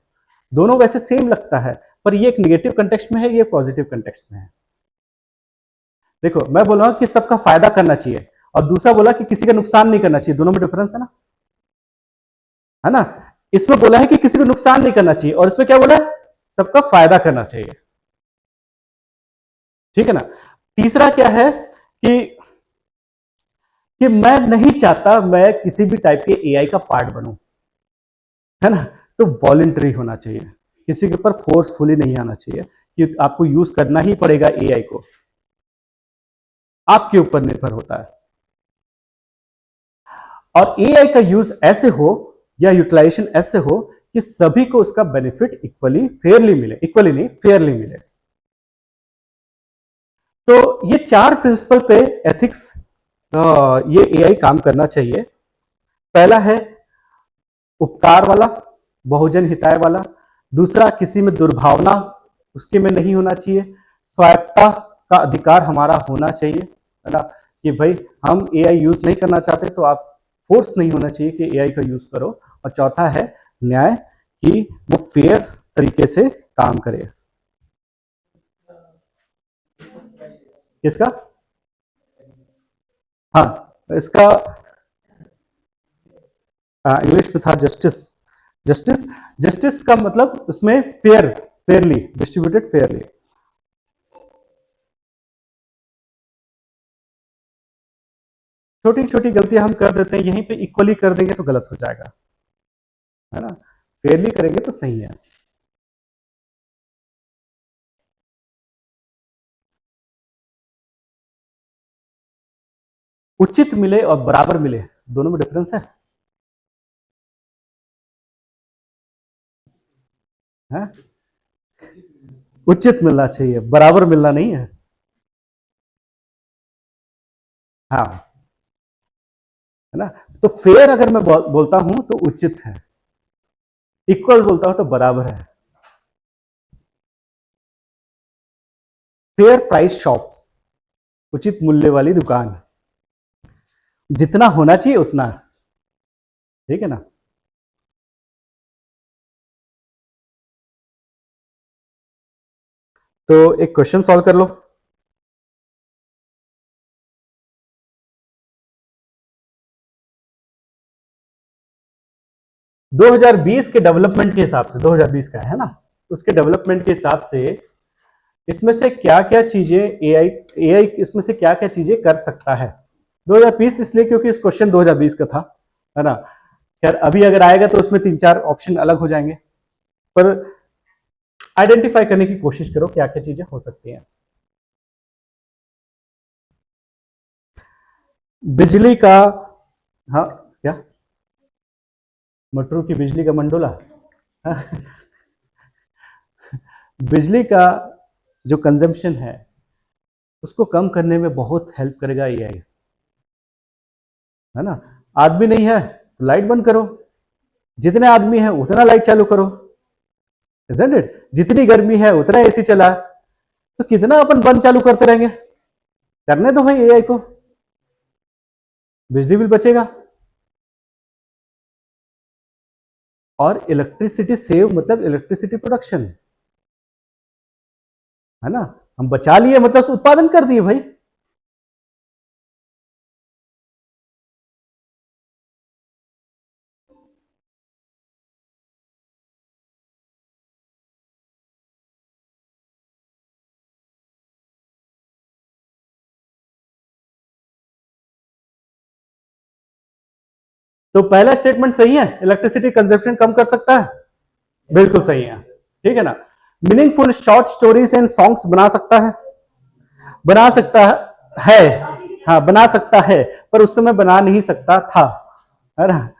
Speaker 2: दोनों वैसे सेम लगता है, पर ये एक निगेटिव कंटेक्स्ट में है, ये पॉजिटिव कंटेक्स्ट में है। देखो, मैं बोला कि सबका फायदा करना चाहिए और दूसरा बोला कि किसी का नुकसान नहीं करना चाहिए, दोनों में डिफरेंस है ना, है ना। इसमें बोला है कि किसी को नुकसान नहीं करना चाहिए और इसमें क्या बोला है, सबका फायदा करना चाहिए। ठीक है ना। तीसरा क्या है कि मैं नहीं चाहता मैं किसी भी टाइप के एआई का पार्ट बनूं, है ना। तो वॉलेंटरी होना चाहिए, किसी के ऊपर फोर्सफुली नहीं आना चाहिए कि आपको यूज करना ही पड़ेगा एआई को, आपके ऊपर निर्भर होता है। और एआई का यूज ऐसे हो या यूटिलाइजेशन ऐसे हो कि सभी को उसका बेनिफिट इक्वली फेयरली मिले, इक्वली नहीं फेयरली मिले। तो ये चार प्रिंसिपल पे एथिक्स, ये एआई काम करना चाहिए। पहला है उपकार वाला, बहुजन हिताय वाला। दूसरा, किसी में दुर्भावना उसके में नहीं होना चाहिए। स्वायत्ता का अधिकार हमारा होना चाहिए, है ना, कि भाई हम एआई यूज नहीं करना चाहते तो आप फोर्स नहीं होना चाहिए कि एआई का यूज करो। और चौथा है न्याय, कि वो फेयर तरीके से काम करे। किसका? हाँ, इसका इंग्लिश में था जस्टिस। जस्टिस, जस्टिस का मतलब उसमें फेयर, फेयरली डिस्ट्रीब्यूटेड, फेयरली। छोटी छोटी गलतियां हम कर देते हैं, यहीं पे इक्वली कर देंगे तो गलत हो जाएगा, है ना। फेयरली करेंगे तो सही है। उचित मिले और बराबर मिले, दोनों में डिफरेंस है? उचित मिलना चाहिए, बराबर मिलना नहीं है। हाँ, है ना। तो फेयर अगर मैं बोलता हूं तो उचित है, इक्वल बोलता हूं तो बराबर है। फेयर प्राइस शॉप, उचित मूल्य वाली दुकान, जितना होना चाहिए उतना, ठीक है ना। तो एक क्वेश्चन सॉल्व कर लो। 2020 के डेवलपमेंट के हिसाब से, 2020 का है ना, उसके डेवलपमेंट के हिसाब से इसमें से क्या क्या चीजें एआई एआई इसमें से क्या क्या चीजें कर सकता है। 2020 इसलिए क्योंकि इस क्वेश्चन 2020 का था, है ना। खैर अभी अगर आएगा तो उसमें तीन चार ऑप्शन अलग हो जाएंगे, पर आइडेंटिफाई करने की कोशिश करो क्या क्या चीजें हो सकती हैं। बिजली का, हाँ क्या, मटरू की बिजली का मंडोला। हाँ, बिजली का जो कंजम्पशन है उसको कम करने में बहुत हेल्प करेगा एआई, है ना। आदमी नहीं है तो लाइट बंद करो, जितने आदमी है उतना लाइट चालू करो, इजंट इट। जितनी गर्मी है उतना एसी चला, तो कितना अपन बंद चालू करते रहेंगे। करने दो भाई एआई को, बिजली बिल बचेगा। और इलेक्ट्रिसिटी सेव मतलब इलेक्ट्रिसिटी प्रोडक्शन, है ना। हम बचा लिए मतलब उत्पादन कर दिए भाई। तो पहला स्टेटमेंट सही है, इलेक्ट्रिसिटी कंजप्शन कम कर सकता है, बिल्कुल सही है, ठीक है ना। Meaningful short stories and songs बना सकता है, बना सकता है, हाँ बना सकता है, पर उस समय बना नहीं सकता था, है ना।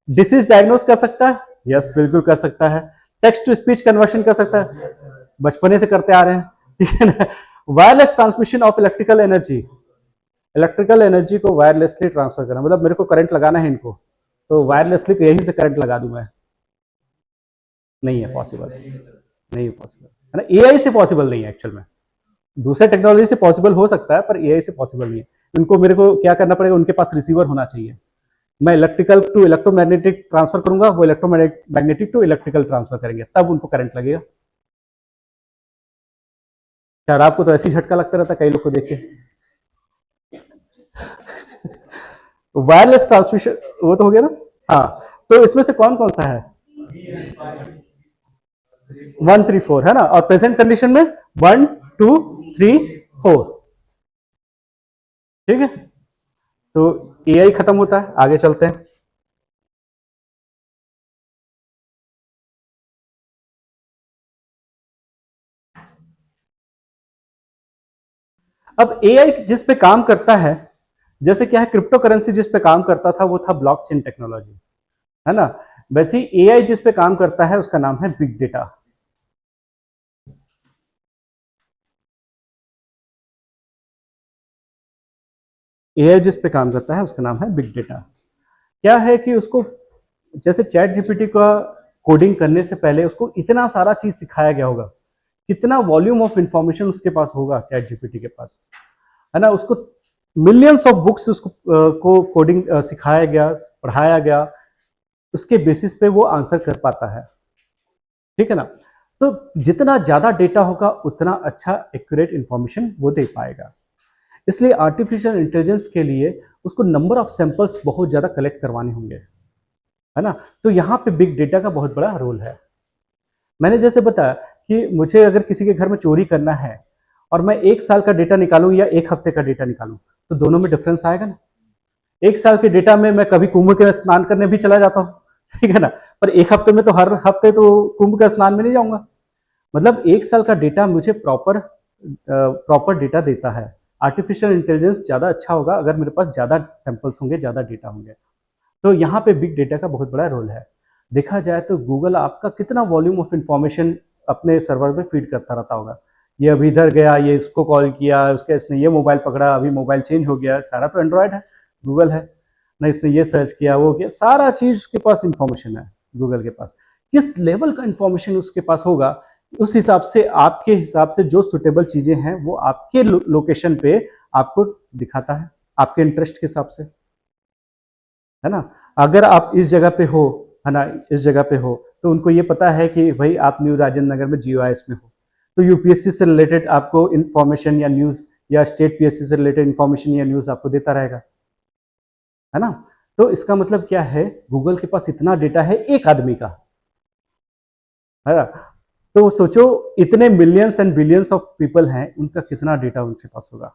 Speaker 2: डिसीज डायग्नोस कर सकता है, यस बिल्कुल कर सकता है। टेक्स्ट टू स्पीच कन्वर्शन कर सकता है, बचपने से करते आ रहे हैं, ठीक है ना। Wireless transmission of electrical energy को वायरलेसली ट्रांसफर करना, मतलब मेरे को करंट लगाना है इनको, तो वायरलेसली यहीं से करंट लगा दूं मैं। नहीं है पॉसिबल, नहीं है पॉसिबल, है ना। एआई से पॉसिबल नहीं है एक्चुअल में, दूसरे टेक्नोलॉजी से पॉसिबल हो सकता है, पर एआई से पॉसिबल नहीं है। उनको मेरे को क्या करना पड़ेगा, उनके पास रिसीवर होना चाहिए। मैं इलेक्ट्रिकल टू इलेक्ट्रोमैग्नेटिक ट्रांसफर करूंगा, वो इलेक्ट्रोमैग्नेटिक टू इलेक्ट्रिकल ट्रांसफर करेंगे, तब उनको करंट लगेगा। यार आपको तो ऐसे ही झटका लगता रहता कई लोग को देख के। वायरलेस ट्रांसमिशन वो तो हो गया ना। हाँ, तो इसमें से कौन कौन सा है, 1 3 4, है ना। और प्रेजेंट कंडीशन में 1 2 3 4, ठीक है। तो एआई खत्म होता है, आगे चलते हैं। अब एआई जिस पे काम करता है, जैसे क्या है, क्रिप्टो करेंसी जिस पे काम करता था वो था ब्लॉकचेन टेक्नोलॉजी, है ना। वैसे एआई जिस पे काम करता है उसका नाम है बिग डेटा। एआई जिस पे काम करता है उसका नाम है बिग डेटा। क्या है कि उसको, जैसे चैट जीपीटी का कोडिंग करने से पहले उसको इतना सारा चीज सिखाया गया होगा, कितना वॉल्यूम ऑफ इंफॉर्मेशन उसके पास होगा चैट जीपीटी के पास, है ना। उसको मिलियंस ऑफ बुक्स उसको को कोडिंग सिखाया गया, पढ़ाया गया, उसके बेसिस पे वो आंसर कर पाता है, ठीक है ना। तो जितना ज्यादा डेटा होगा उतना अच्छा एक्यूरेट इंफॉर्मेशन वो दे पाएगा। इसलिए आर्टिफिशियल इंटेलिजेंस के लिए उसको नंबर ऑफ सैंपल्स बहुत ज्यादा कलेक्ट करवाने होंगे, है ना। तो यहाँ पे बिग डेटा का बहुत बड़ा रोल है। मैंने जैसे बताया कि मुझे अगर किसी के घर में चोरी करना है और मैं 1 साल का डेटा निकालूं या 1 हफ्ते का डेटा निकालूं, तो दोनों में डिफरेंस आएगा ना। 1 साल के डेटा में मैं कभी कुंभ के स्नान करने भी चला जाता हूँ, ठीक है ना। पर 1 हफ्ते में तो हर हफ्ते तो कुंभ का स्नान में नहीं जाऊंगा। मतलब 1 साल का डेटा मुझे प्रॉपर प्रॉपर डेटा देता है। आर्टिफिशियल इंटेलिजेंस ज्यादा अच्छा होगा अगर मेरे पास ज्यादा सैंपल्स होंगे, ज्यादा डेटा होंगे। तो यहाँ पे बिग डेटा का बहुत बड़ा रोल है। देखा जाए तो गूगल आपका कितना वॉल्यूम ऑफ इंफॉर्मेशन अपने सर्वर में फीड करता रहता होगा, ये अभी इधर गया, ये इसको कॉल किया, उसके इसने ये मोबाइल पकड़ा, अभी मोबाइल चेंज हो गया, सारा तो एंड्रॉयड है, गूगल है ना, इसने ये सर्च किया, वो किया, सारा चीज उसके पास इंफॉर्मेशन है गूगल के पास। किस लेवल का इंफॉर्मेशन उसके पास होगा, उस हिसाब से आपके हिसाब से जो सुटेबल चीजें हैं वो आपके लोकेशन पे आपको दिखाता है, आपके इंटरेस्ट के हिसाब से, है ना। अगर आप इस जगह पे हो, है ना, इस जगह पे हो, तो उनको ये पता है कि भाई आप न्यू राजेंद्र नगर में GIS में हो, तो यूपीएससी से रिलेटेड आपको इंफॉर्मेशन या न्यूज, या स्टेट पीएससी से रिलेटेड इंफॉर्मेशन या न्यूज आपको देता रहेगा, है ना। तो इसका मतलब क्या है, गूगल के पास इतना डेटा है एक आदमी का, है ना। तो सोचो इतने millions and billions of people हैं, उनका कितना डेटा उनके पास होगा।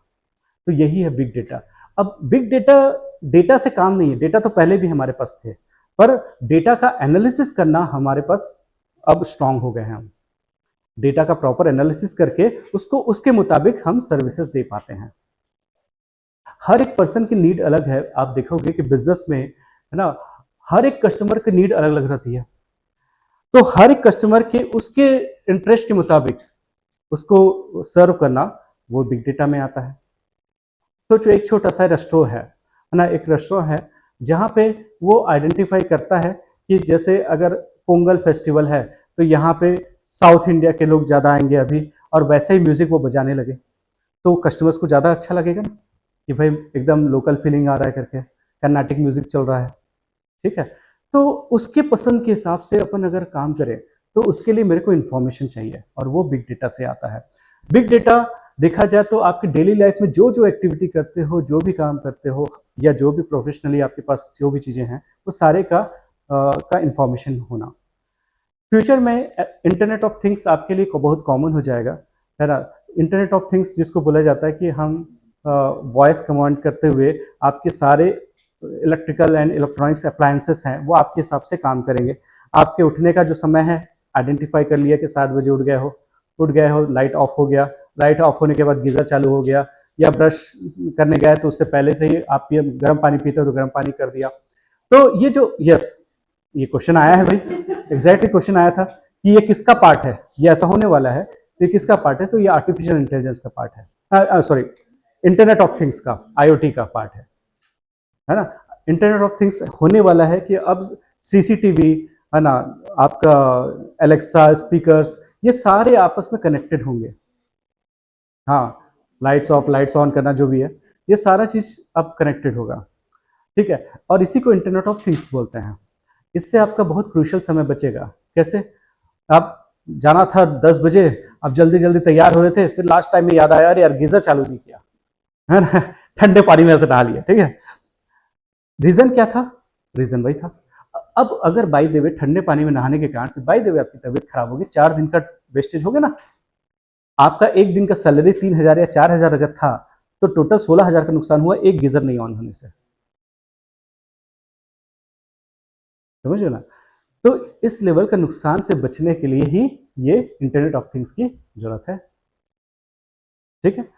Speaker 2: तो यही है बिग डेटा। अब बिग डेटा, डेटा से काम नहीं है, डेटा तो पहले भी हमारे पास थे, पर डेटा का एनालिसिस करना हमारे पास अब स्ट्रांग हो गए हैं हम। डेटा का प्रॉपर एनालिसिस करके उसको उसके मुताबिक हम सर्विसेज दे पाते हैं। हर एक पर्सन की नीड अलग है। आप देखोगे कि बिजनेस में, है ना, हर एक कस्टमर की नीड अलग अलग रहती है, तो हर एक कस्टमर के उसके इंटरेस्ट के मुताबिक उसको सर्व करना वो बिग डेटा में आता है। सोचो एक छोटा सा रेस्टोरेंट है ना, एक रेस्टोरेंट है जहाँ पे वो आइडेंटिफाई करता है कि जैसे अगर पोंगल फेस्टिवल है तो यहाँ पे साउथ इंडिया के लोग ज़्यादा आएंगे अभी, और वैसे ही म्यूजिक वो बजाने लगे, तो कस्टमर्स को ज़्यादा अच्छा लगेगा ना कि भाई एकदम लोकल फीलिंग आ रहा है करके, कर्नाटिक म्यूजिक चल रहा है, ठीक है। तो उसके पसंद के हिसाब से अपन अगर काम करें तो उसके लिए मेरे को इन्फॉर्मेशन चाहिए, और वो बिग डेटा से आता है। बिग डेटा देखा जाए तो आपकी डेली लाइफ में जो जो एक्टिविटी करते हो, जो भी काम करते हो, या जो भी प्रोफेशनली आपके पास जो भी चीज़ें हैं, वो सारे का इंफॉर्मेशन होना। फ्यूचर में इंटरनेट ऑफ थिंग्स आपके लिए बहुत कॉमन हो जाएगा, है ना। इंटरनेट ऑफ थिंग्स जिसको बोला जाता है कि हम वॉइस कमांड करते हुए आपके सारे इलेक्ट्रिकल एंड इलेक्ट्रॉनिक्स अप्लायंसेस हैं वो आपके हिसाब से काम करेंगे। आपके उठने का जो समय है आइडेंटिफाई कर लिया कि 7 बजे उठ गए हो, लाइट ऑफ हो गया, लाइट ऑफ होने के बाद गीजर चालू हो गया, या ब्रश करने गए तो उससे पहले से ही आप गर्म पानी पीते हो तो गर्म पानी कर दिया। तो ये जो ये क्वेश्चन आया है भाई, एग्जैक्टली क्वेश्चन आया था कि ये किसका पार्ट है, ये ऐसा होने वाला है, ये किसका पार्ट है, तो ये आर्टिफिशियल इंटेलिजेंस का पार्ट है, सॉरी इंटरनेट ऑफ थिंग्स का, IoT का पार्ट है ना। इंटरनेट ऑफ थिंग्स होने वाला है कि अब CCTV, है ना, आपका एलेक्सा, स्पीकर्स, ये सारे आपस में कनेक्टेड होंगे। हाँ, लाइट्स ऑफ लाइट्स ऑन करना जो भी है, ये सारा चीज अब कनेक्टेड होगा, ठीक है। और इसी को इंटरनेट ऑफ थिंग्स बोलते हैं। इससे आपका बहुत क्रूशियल समय बचेगा। कैसे? आप जाना था 10 बजे, अब जल्दी जल्दी तैयार हो रहे थे, फिर लास्ट टाइम में याद आया अरे यार गीजर चालू नहीं किया, है ना, ठंडे पानी में ऐसे नहा लिया, ठीक है। रीजन क्या था? रीजन वही था। अब अगर बाई द वे ठंडे पानी में नहाने के कारण से बाई द वे आपकी तबीयत खराब होगी, 4 दिन का वेस्टेज हो गया ना। आपका एक दिन का सैलरी 3,000 या 4,000 अगर था, तो टोटल 16,000 का नुकसान हुआ एक गीजर नहीं ऑन होने से। समझ रहे हो ना। तो इस लेवल का नुकसान से बचने के लिए ही ये इंटरनेट ऑफ थिंग्स की जरूरत है, ठीक है।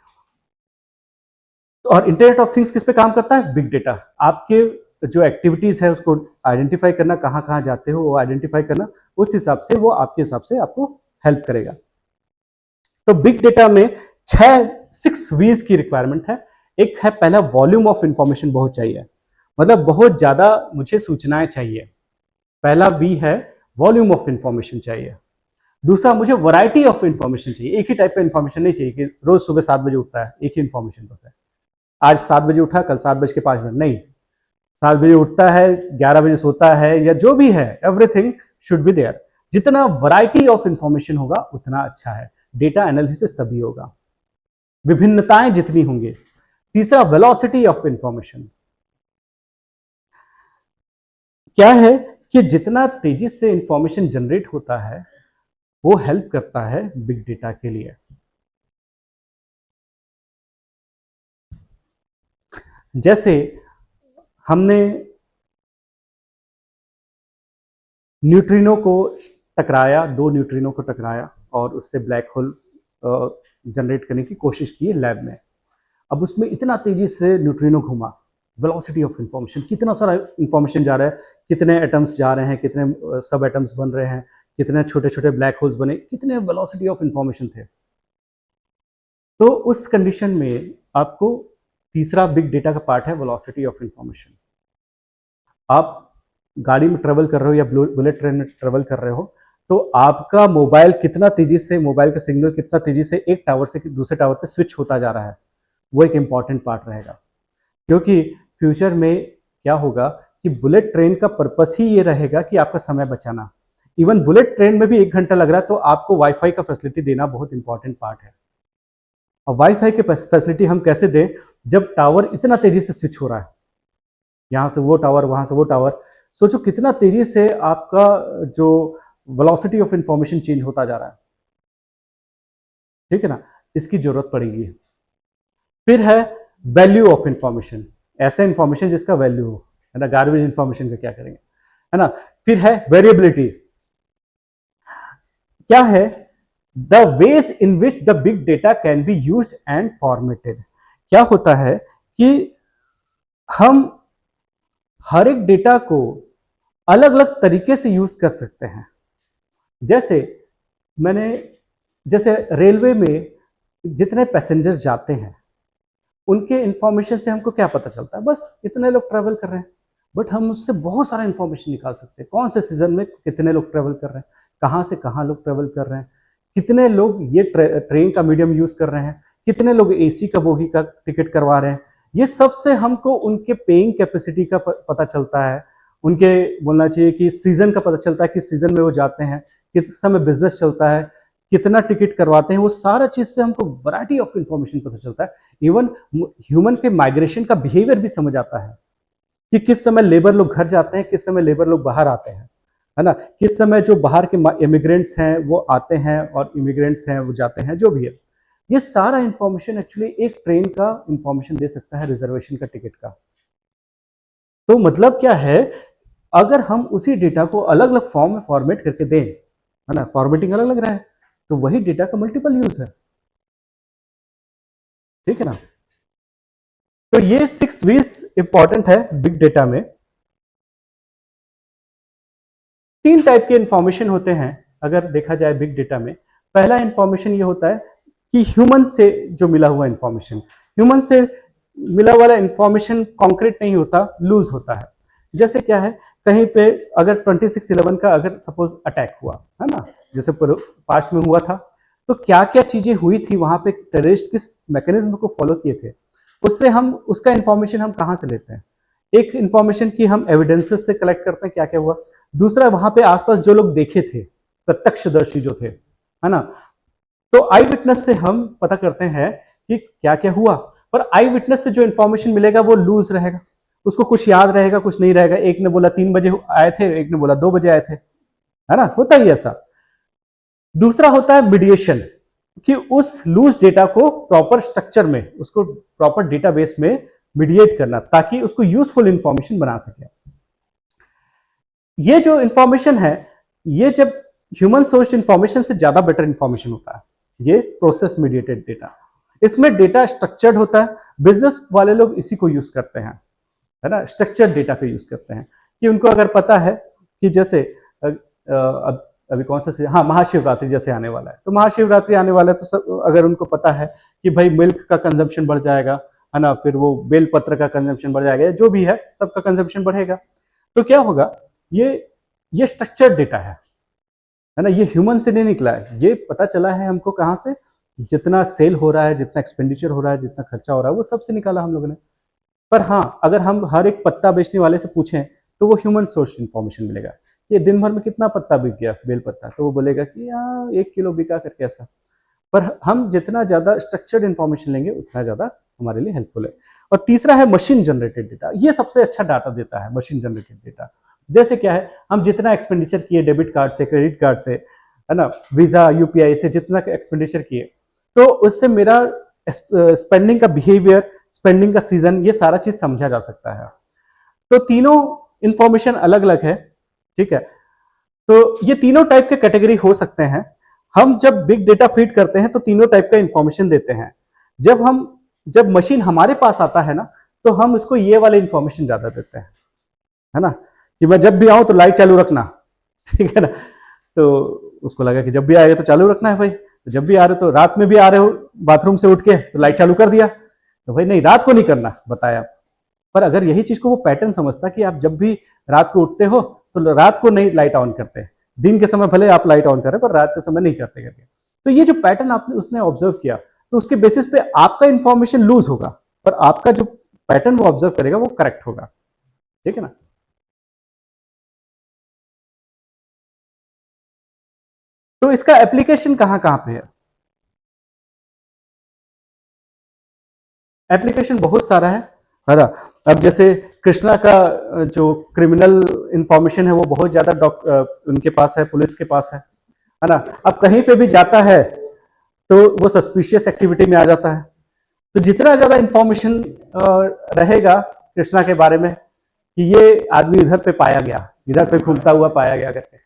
Speaker 2: और इंटरनेट ऑफ थिंग्स किस पे काम करता है? Big data. आपके जो एक्टिविटीज है उसको आइडेंटिफाई करना, कहाँ कहाँ जाते हो वो आइडेंटिफाई करना, उस हिसाब से वो आपके हिसाब से आपको हेल्प करेगा। तो बिग डेटा में 6 V's की रिक्वायरमेंट है। एक है पहला, वॉल्यूम ऑफ इंफॉर्मेशन बहुत चाहिए, मतलब बहुत ज्यादा मुझे सूचनाएं चाहिए। पहला वी है वॉल्यूम ऑफ इंफॉर्मेशन चाहिए। दूसरा, मुझे वैरायटी ऑफ इंफॉर्मेशन चाहिए। एक ही टाइप का इंफॉर्मेशन नहीं चाहिए कि रोज सुबह 7 बजे उठता है एक ही इंफॉर्मेशन बस है, आज 7 बजे उठा कल 7:05 नहीं, 7 बजे उठता है 11 बजे सोता है, या जो भी है, एवरीथिंग शुड बी देयर। जितना वैरायटी ऑफ इंफॉर्मेशन होगा उतना अच्छा है, डेटा एनालिसिस तभी होगा, विभिन्नताएं जितनी होंगी। तीसरा, वेलोसिटी ऑफ इंफॉर्मेशन। क्या है कि जितना तेजी से इंफॉर्मेशन जनरेट होता है वो हेल्प करता है बिग डेटा के लिए। जैसे हमने न्यूट्रिनो को टकराया, 2 न्यूट्रिनो को टकराया और उससे ब्लैक होल जनरेट करने की कोशिश की लैब में। अब उसमें इतना तेजी से न्यूट्रिनो घूमा, वेलोसिटी ऑफ इंफॉर्मेशन, कितना सारा इंफॉर्मेशन जा रहा है, कितने एटम्स जा रहे हैं, कितने सब एटम्स बन रहे हैं, कितने छोटे छोटे ब्लैक होल्स बने, कितने वेलोसिटी ऑफ इंफॉर्मेशन थे। तो उस कंडीशन में आपको तीसरा बिग डेटा का पार्ट है वेलोसिटी ऑफ इंफॉर्मेशन। आप गाड़ी में ट्रेवल कर रहे हो या बुलेट ट्रेन में ट्रेवल कर रहे हो, तो आपका मोबाइल कितना तेजी से, मोबाइल का सिग्नल कितना तेजी से एक टावर से दूसरे टावर पे स्विच होता जा रहा है, वो एक इंपॉर्टेंट पार्ट रहेगा। क्योंकि फ्यूचर में क्या होगा कि बुलेट ट्रेन का पर्पस ही ये रहेगा कि आपका समय बचाना। इवन बुलेट ट्रेन में भी 1 घंटा लग रहा है, तो आपको वाईफाई का फैसिलिटी देना बहुत इंपॉर्टेंट पार्ट है। और वाईफाई की फैसिलिटी हम कैसे दें जब टावर इतना तेजी से स्विच हो रहा है, यहां से वो टावर, वहां से वो टावर। सोचो कितना तेजी से आपका जो वेलोसिटी ऑफ इंफॉर्मेशन चेंज होता जा रहा है, ठीक है ना, इसकी जरूरत पड़ेगी। फिर है वैल्यू ऑफ इंफॉर्मेशन, ऐसा इंफॉर्मेशन जिसका वैल्यू हो, है ना, गार्बेज इंफॉर्मेशन का क्या करेंगे, है ना। फिर है वेरिएबिलिटी, क्या है, the ways in which the big data can be used and formatted. क्या होता है कि हम हर एक डेटा को अलग अलग तरीके से यूज कर सकते हैं। जैसे जैसे रेलवे में जितने पैसेंजर्स जाते हैं उनके इंफॉर्मेशन से हमको क्या पता चलता है, बस इतने लोग ट्रेवल कर रहे हैं, बट हम उससे बहुत सारा इंफॉर्मेशन निकाल सकते हैं। कौन से सीजन में कितने लोग ट्रेवल कर रहे हैं, कहाँ से कहाँ लोग ट्रेवल कर रहे हैं, कितने लोग ये ट्रेन का मीडियम यूज कर रहे हैं, कितने लोग एसी का बोगी का टिकट करवा रहे हैं। ये सबसे हमको उनके पेइंग कैपेसिटी का पता चलता है, उनके बोलना चाहिए कि सीजन का पता चलता है, किस सीजन में वो जाते हैं, किस समय बिजनेस चलता है, कितना टिकट करवाते हैं, वो सारा चीज से हमको वैरायटी ऑफ इंफॉर्मेशन पता चलता है। इवन ह्यूमन के माइग्रेशन का बिहेवियर भी समझ आता है कि किस समय लेबर लोग घर जाते हैं, किस समय लेबर लोग बाहर आते हैं, है ना, किस समय जो बाहर के इमिग्रेंट्स हैं वो आते हैं और इमिग्रेंट्स हैं वो जाते हैं, जो भी है। ये सारा इंफॉर्मेशन एक्चुअली एक ट्रेन का इंफॉर्मेशन दे सकता है, रिजर्वेशन का टिकट का। तो मतलब क्या है, अगर हम उसी डेटा को अलग अलग फॉर्म में फॉर्मेट करके दें, है ना, फॉर्मेटिंग अलग लग रहा है, तो वही डेटा का मल्टीपल यूज है, ठीक है ना। तो ये 6 V's इंपॉर्टेंट है बिग डेटा में। 3 टाइप के इंफॉर्मेशन होते हैं अगर देखा जाए बिग डेटा में। पहला इंफॉर्मेशन ये होता है कि ह्यूमन से जो मिला हुआ इंफॉर्मेशन, ह्यूमन से मिला वाला इंफॉर्मेशन कॉन्क्रीट नहीं होता, लूज होता है। जैसे क्या है, कहीं पे अगर 26/11 का अगर सपोज अटैक हुआ, है ना, जैसे पास्ट में हुआ था, तो क्या क्या चीजें हुई थी वहां पे, टेररिस्ट किस मैकेनिज्म को फॉलो किए थे, उससे हम उसका इंफॉर्मेशन हम कहां से लेते हैं। एक इंफॉर्मेशन की हम एविडेंसेस से कलेक्ट करते हैं क्या क्या हुआ। दूसरा, वहां पे आसपास जो लोग देखे थे, प्रत्यक्षदर्शी जो थे, है ना, तो आई विटनेस से हम पता करते हैं कि क्या क्या हुआ। पर आई विटनेस से जो इंफॉर्मेशन मिलेगा वो लूज रहेगा, उसको कुछ याद रहेगा, कुछ नहीं रहेगा। एक ने बोला 3 बजे आए थे, एक ने बोला 2 बजे आए थे, है ना, होता ही ऐसा। दूसरा होता है मीडिएशन, कि उस लूज डेटा को प्रॉपर स्ट्रक्चर में, उसको प्रॉपर डेटाबेस में मीडिएट करना, ताकि उसको यूजफुल इंफॉर्मेशन बना सके। ये जो इंफॉर्मेशन है, ये जब ह्यूमन सोर्स्ड इंफॉर्मेशन से ज्यादा बेटर इंफॉर्मेशन होता है, ये प्रोसेस मीडिएटेड डेटा। इसमें डेटा स्ट्रक्चर्ड होता है, बिजनेस वाले लोग इसी को यूज करते हैं, है ना, स्ट्रक्चर्ड डेटा को यूज करते हैं। कि उनको अगर पता है कि जैसे अभी कौन सा, हाँ, महाशिवरात्रि जैसे आने वाला है, तो महाशिवरात्रि आने वाला है, तो सब अगर उनको पता है कि भाई मिल्क का कंजम्पशन बढ़ जाएगा, है ना, फिर वो बेल पत्र का कंजम्पशन बढ़ जाएगा, जो भी है सबका कंजम्पशन बढ़ेगा, तो क्या होगा, ये स्ट्रक्चर्ड डेटा है ना, ये ह्यूमन से नहीं निकला है, ये पता चला है हमको कहाँ से, जितना सेल हो रहा है, जितना एक्सपेंडिचर हो रहा है, जितना खर्चा हो रहा है, वो सबसे निकाला हम लोगों ने। पर हाँ, अगर हम हर एक पत्ता बेचने वाले से पूछें तो वो ह्यूमन सोर्स इंफॉर्मेशन मिलेगा। ये दिन भर में कितना पत्ता बिक गया, बेल पत्ता, तो वो बोलेगा कि हाँ 1 किलो बिका करके ऐसा। पर हम जितना ज्यादा स्ट्रक्चर्ड इंफॉर्मेशन लेंगे उतना ज्यादा हमारे लिए हेल्पफुल है। और तीसरा है मशीन जनरेटेड डेटा, ये सबसे अच्छा डाटा देता है मशीन जनरेटेड डेटा। जैसे क्या है, हम जितना एक्सपेंडिचर किए डेबिट कार्ड से, क्रेडिट कार्ड से, है ना, वीजा यूपीआई से जितना एक्सपेंडिचर किए, तो उससे मेरा स्पेंडिंग का बिहेवियर, स्पेंडिंग का सीजन, ये सारा चीज समझा जा सकता है। तो तीनों इंफॉर्मेशन अलग अलग है, ठीक है। तो ये तीनों टाइप के कैटेगरी हो सकते हैं। हम जब बिग डेटा फीड करते हैं तो तीनों टाइप का इंफॉर्मेशन देते हैं। जब मशीन हमारे पास आता है ना, तो हम उसको ये वाले इंफॉर्मेशन ज्यादा देते हैं, है ना, कि मैं जब भी आऊं तो लाइट चालू रखना, ठीक है ना। तो उसको लगा कि जब भी आएगा तो चालू रखना है भाई, तो जब भी आ रहे हो तो रात में भी आ रहे हो बाथरूम से उठ के तो लाइट चालू कर दिया, तो भाई नहीं रात को नहीं करना बताया। पर अगर यही चीज को वो पैटर्न समझता कि आप जब भी रात को उठते हो तो रात को नहीं लाइट ऑन करते, दिन के समय भले आप लाइट ऑन करें पर रात के समय नहीं करते करके, तो ये जो पैटर्न आपने उसने ऑब्जर्व किया तो उसके बेसिस पे आपका इंफॉर्मेशन लूज होगा पर आपका जो पैटर्न वो ऑब्जर्व करेगा वो करेक्ट होगा। ठीक है ना। तो इसका एप्लीकेशन कहां कहां पे है? एप्लीकेशन बहुत सारा है ना। अब जैसे कृष्णा का जो क्रिमिनल इंफॉर्मेशन है वो बहुत ज्यादा उनके पास है, पुलिस के पास है ना। अब कहीं पे भी जाता है तो वो सस्पिशियस एक्टिविटी में आ जाता है, तो जितना ज्यादा इंफॉर्मेशन रहेगा कृष्णा के बारे में कि ये आदमी इधर पे पाया गया, इधर पे घूमता हुआ पाया गया करके,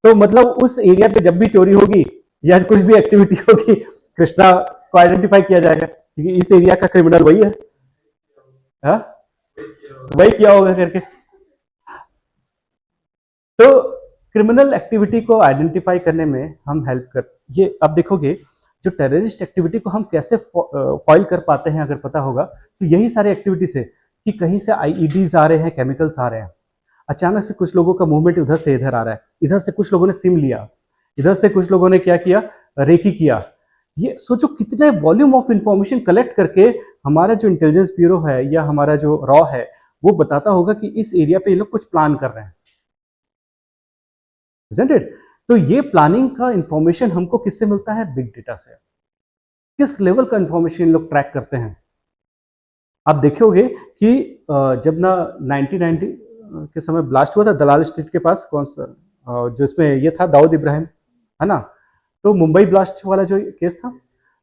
Speaker 2: तो मतलब उस एरिया पे जब भी चोरी होगी या कुछ भी एक्टिविटी होगी कृष्णा को आइडेंटिफाई किया जाएगा क्योंकि इस एरिया का क्रिमिनल वही है, हा? वही किया होगा करके। तो क्रिमिनल एक्टिविटी को आइडेंटिफाई करने में हम हेल्प कर, ये अब देखोगे जो टेररिस्ट एक्टिविटी को हम कैसे फॉइल कर पाते हैं अगर पता होगा तो यही सारी एक्टिविटी से कि कहीं से आईईडीज आ रहे हैं, केमिकल्स आ रहे हैं, अचानक से कुछ लोगों का मूवमेंट उधर से इधर आ रहा है, इधर से कुछ लोगों ने सिम लिया, इधर से कुछ लोगों ने क्या किया, रेकी किया। ये सोचो कितने वॉल्यूम ऑफ इंफॉर्मेशन कलेक्ट करके हमारा जो इंटेलिजेंस ब्यूरो है या हमारा जो रॉ है वो बताता होगा कि इस एरिया पे ये लोग कुछ प्लान कर रहे हैं, isn't it? तो ये प्लानिंग का इंफॉर्मेशन हमको किससे मिलता है? बिग डेटा से। किस लेवल का इंफॉर्मेशन लोग ट्रैक करते हैं? आप देखोगे कि जब ना 1990 के समय ब्लास्ट हुआ था दलाल स्ट्रीट के पास, कौन सा जिसमें ये था दाऊद इब्राहिम, है ना। तो मुंबई ब्लास्ट वाला जो केस था,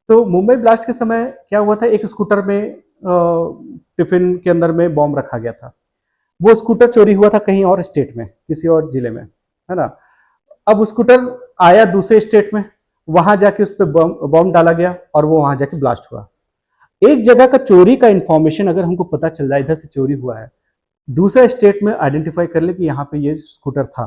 Speaker 2: तो मुंबई ब्लास्ट के समय क्या हुआ था, एक स्कूटर में टिफिन के अंदर में बॉम्ब रखा गया था, वो स्कूटर चोरी हुआ था कहीं और स्टेट में, किसी और जिले में, है ना। अब स्कूटर आया दूसरे स्टेट में, वहां जाके उस पर बॉम्ब डाला गया और वो वहां जाके ब्लास्ट हुआ। एक जगह का चोरी का इंफॉर्मेशन अगर हमको पता चल जाए इधर से चोरी हुआ है, दूसरे स्टेट में आइडेंटिफाई कर ले कि यहाँ पे ये स्कूटर था,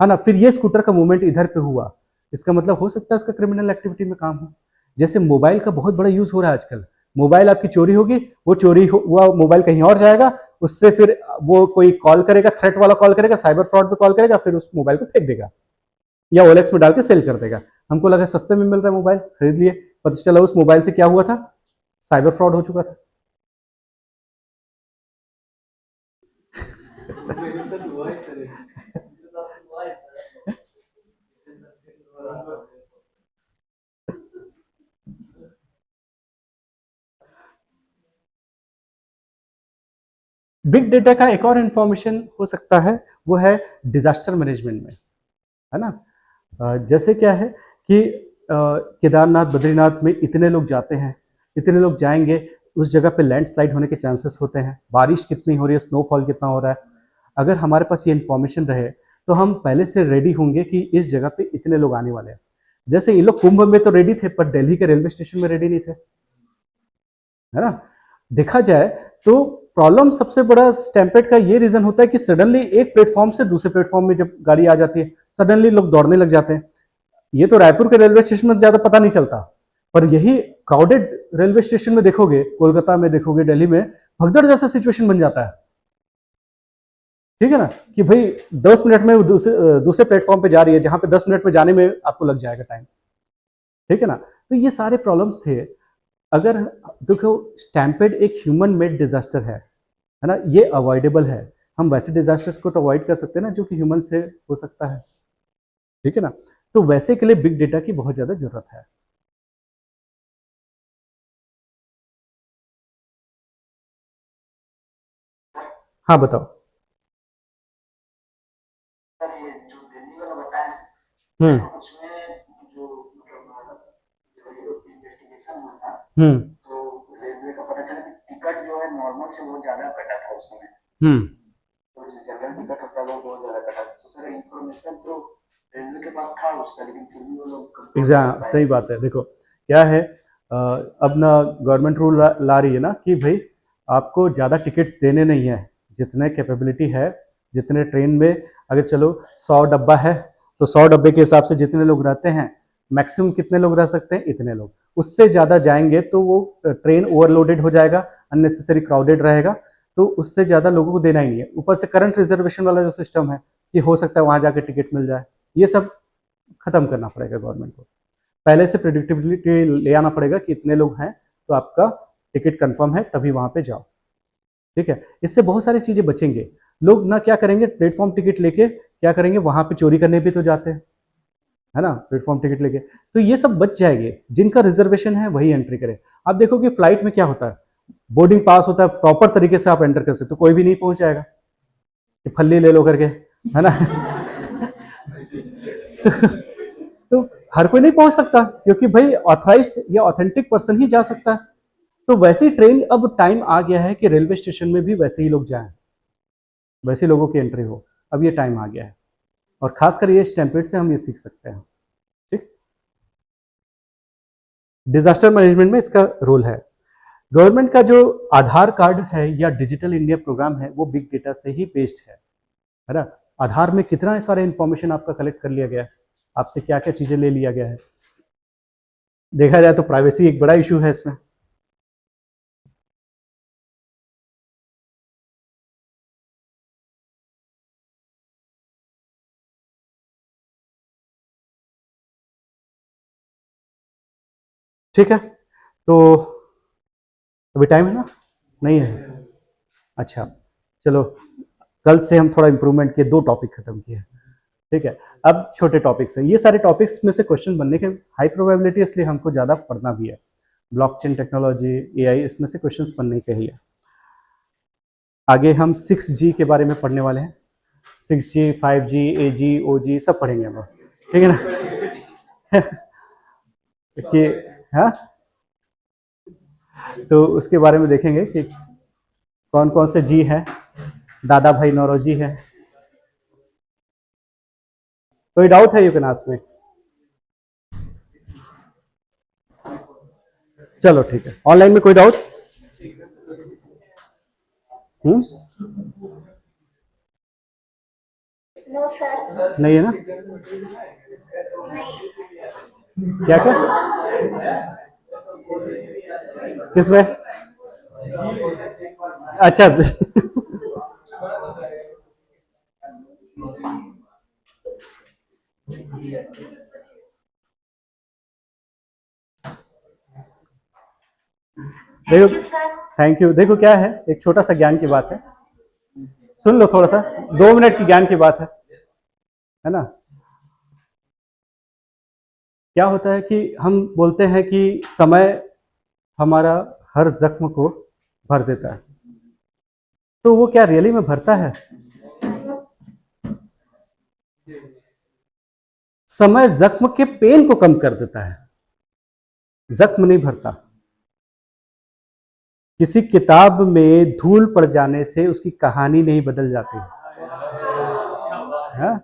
Speaker 2: है ना, फिर ये स्कूटर का मूवमेंट इधर पे हुआ, इसका मतलब हो सकता है उसका क्रिमिनल एक्टिविटी में काम हो। जैसे मोबाइल का बहुत बड़ा यूज हो रहा है आजकल, मोबाइल आपकी चोरी होगी, वो चोरी हुआ मोबाइल कहीं और जाएगा, उससे फिर वो कोई कॉल करेगा, थ्रेट वाला कॉल करेगा, साइबर फ्रॉड पे कॉल करेगा, फिर उस मोबाइल को फेंक देगा या ओएलएक्स में डाल के सेल कर देगा। हमको लगा सस्ते में मिल रहा है मोबाइल, खरीद लिए, पता चला उस मोबाइल से क्या हुआ था, साइबर फ्रॉड हो चुका था। बिग डेटा का एक और इंफॉर्मेशन हो सकता है, वो है डिजास्टर मैनेजमेंट में, है ना। जैसे क्या है कि केदारनाथ बद्रीनाथ में इतने लोग जाते हैं, इतने लोग जाएंगे, उस जगह पे लैंडस्लाइड होने के चांसेस होते हैं, बारिश कितनी हो रही है, स्नोफॉल कितना हो रहा है। अगर हमारे पास ये इन्फॉर्मेशन रहे तो हम पहले से रेडी होंगे कि इस जगह पे इतने लोग आने वाले हैं। जैसे ये लोग कुंभ में तो रेडी थे पर दिल्ली के रेलवे स्टेशन में रेडी नहीं थे, है ना। देखा जाए तो प्रॉब्लम सबसे बड़ा स्टैम्पेड का ये रीजन होता है कि सडनली एक प्लेटफॉर्म से दूसरे प्लेटफॉर्म में जब गाड़ी आ जाती है सडनली लोग दौड़ने लग जाते हैं। ये तो रायपुर के रेलवे स्टेशन में ज्यादा पता नहीं चलता, पर यही क्राउडेड रेलवे स्टेशन में देखोगे, कोलकाता में देखोगे, दिल्ली में भगदड़ जैसा सिचुएशन बन जाता है। ठीक है ना, कि भाई 10 मिनट में दूसरे प्लेटफॉर्म पे जा रही है जहां पे 10 मिनट में जाने में आपको लग जाएगा टाइम। ठीक है ना, तो ये सारे प्रॉब्लम्स थे। अगर देखो स्टैम्पेड एक ह्यूमन मेड डिजास्टर है ना, ये अवॉइडेबल है। हम वैसे डिजास्टर्स को तो अवॉइड कर सकते हैं ना जो कि ह्यूमन से हो सकता है। ठीक है ना, तो वैसे के लिए बिग डेटा की बहुत ज्यादा जरूरत है। हाँ बताओ।
Speaker 1: सर ये जो दिल्ली वाला बताया
Speaker 2: हम्म।
Speaker 1: तो उसमें जो मतलब जो ये इन्वेस्टिगेशन हुआ था
Speaker 2: हम्म।
Speaker 1: तो रेलवे का पता चला कि टिकट जो है नॉर्मल से वो ज्यादा कटा था उस समय।
Speaker 2: हम्म।
Speaker 1: तो जो जनरल टिकट होता है वो बहुत ज्यादा कटा था। तो सर इन्फॉर्मेशन तो रेलवे के पास था उसका, लेकिन फिर भी वो लोग कंट्रोल नहीं कर
Speaker 2: एग्जाम
Speaker 1: पाए।
Speaker 2: सही बात है। देखो क्या है, अब ना गवर्नमेंट रूल ला रही है ना कि भाई आपको ज़्यादा टिकट्स देने नहीं है, जितने कैपेबिलिटी है, जितने ट्रेन में अगर चलो 100 डब्बा है तो 100 डब्बे के हिसाब से जितने लोग रहते हैं मैक्सिमम कितने लोग रह सकते हैं, इतने लोग। उससे ज़्यादा जाएंगे तो वो ट्रेन ओवरलोडेड हो जाएगा, अननेसेसरी क्राउडेड रहेगा, तो उससे ज़्यादा लोगों को देना ही नहीं है। ऊपर से करंट रिजर्वेशन वाला जो सिस्टम है कि हो सकता है वहाँ जाके टिकट मिल जाए, ये सब खत्म करना पड़ेगा गवर्नमेंट को। पहले से प्रिडिक्टेबिलिटी ले आना पड़ेगा कि इतने लोग हैं तो आपका टिकट कंफर्म है, तभी वहाँ पे जाओ, ठीक है। इससे बहुत सारी चीज़ें बचेंगे। लोग ना क्या करेंगे, प्लेटफॉर्म टिकट लेके क्या करेंगे, वहाँ पे चोरी करने भी तो जाते हैं, है ना, प्लेटफॉर्म टिकट लेके। तो ये सब बच जाएंगे, जिनका रिजर्वेशन है वही एंट्री करें। आप देखो कि फ्लाइट में क्या होता है, बोर्डिंग पास होता है, प्रॉपर तरीके से आप एंटर कर सकते हो, कोई भी नहीं पहुंच जाएगा कि फल्ली ले लो करके, है ना। तो हर कोई नहीं पहुंच सकता, क्योंकि भाई ऑथराइज्ड या ऑथेंटिक पर्सन ही जा सकता है। तो वैसे ही ट्रेन अब टाइम आ गया है कि रेलवे स्टेशन में भी वैसे ही लोग जाएं, वैसे लोगों की एंट्री हो, अब ये टाइम आ गया है। और खासकर ये स्टैम्पेड से हम ये सीख सकते हैं, ठीक। डिजास्टर मैनेजमेंट में इसका रोल है। गवर्नमेंट का जो आधार कार्ड है या डिजिटल इंडिया प्रोग्राम है, वो बिग डेटा से ही बेस्ड है ना। आधार में कितना सारे इंफॉर्मेशन आपका कलेक्ट कर लिया गया है, आपसे क्या क्या चीजें ले लिया गया है। देखा जाए तो प्राइवेसी एक बड़ा इशू है इसमें। ठीक है, तो अभी टाइम है ना, नहीं है, अच्छा चलो, कल से हम थोड़ा इंप्रूवमेंट के 2 टॉपिक खत्म किए, ठीक है। अब छोटे टॉपिक्स हैं, ये सारे टॉपिक्स में से क्वेश्चन बनने के हाई प्रोबेबिलिटी, इसलिए हमको ज़्यादा पढ़ना भी है। ब्लॉकचेन टेक्नोलॉजी, एआई, इसमें से क्वेश्चंस बनने के ही है। आगे हम 6G के बारे में पढ़ने वाले हैं, 6G, 5G, AG, OG सब पढ़ेंगे हम, ठीक है ना। कि हाँ, तो उसके बारे में देखेंगे कि कौन कौन से जी है, दादा भाई नौरोजी है। कोई डाउट है यू कैन आस्क मी। चलो ठीक है, ऑनलाइन में कोई डाउट? नहीं है ना, क्या क्या किसमें? अच्छा देखो, थैंक यू। देखो क्या है, एक छोटा सा ज्ञान की बात है, सुन लो थोड़ा सा, 2 मिनट की ज्ञान की बात है ना। क्या होता है कि हम बोलते हैं कि समय हमारा हर जख्म को भर देता है, तो वो क्या रियली में भरता है? समय जख्म के पेन को कम कर देता है, जख्म नहीं भरता। किसी किताब में धूल पड़ जाने से उसकी कहानी नहीं बदल जाती है।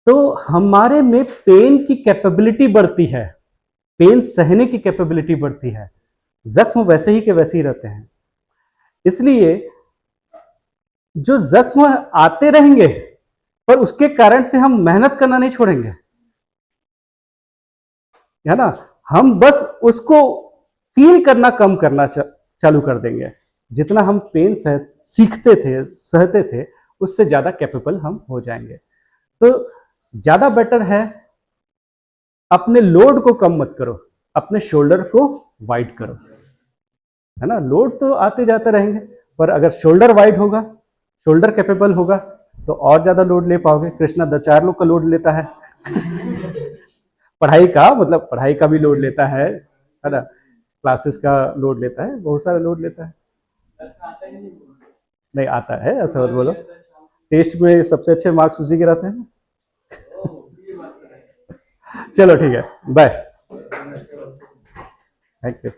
Speaker 2: तो हमारे में पेन की कैपेबिलिटी बढ़ती है, पेन सहने की कैपेबिलिटी बढ़ती है, जख्म वैसे ही के वैसे ही रहते हैं। इसलिए जो जख्म आते रहेंगे, पर उसके कारण से हम मेहनत करना नहीं छोड़ेंगे, है ना। हम बस उसको फील करना कम करना चालू कर देंगे। जितना हम पेन सीखते थे, सहते थे, उससे ज्यादा कैपेबल हम हो जाएंगे। तो ज्यादा बेटर है अपने लोड को कम मत करो, अपने शोल्डर को वाइड करो, है ना। लोड तो आते जाते रहेंगे, पर अगर शोल्डर वाइड होगा, शोल्डर कैपेबल होगा, तो और ज्यादा लोड ले पाओगे। कृष्णा 4 लोग का लोड लेता है। पढ़ाई का मतलब, पढ़ाई का भी लोड लेता है ना, क्लासेस का लोड लेता है, बहुत सारा लोड लेता है। नहीं आता है ऐसा मत बोलो, टेस्ट में सबसे अच्छे मार्क्स उसी के रहते हैं। चलो ठीक है, बाय, थैंक यू।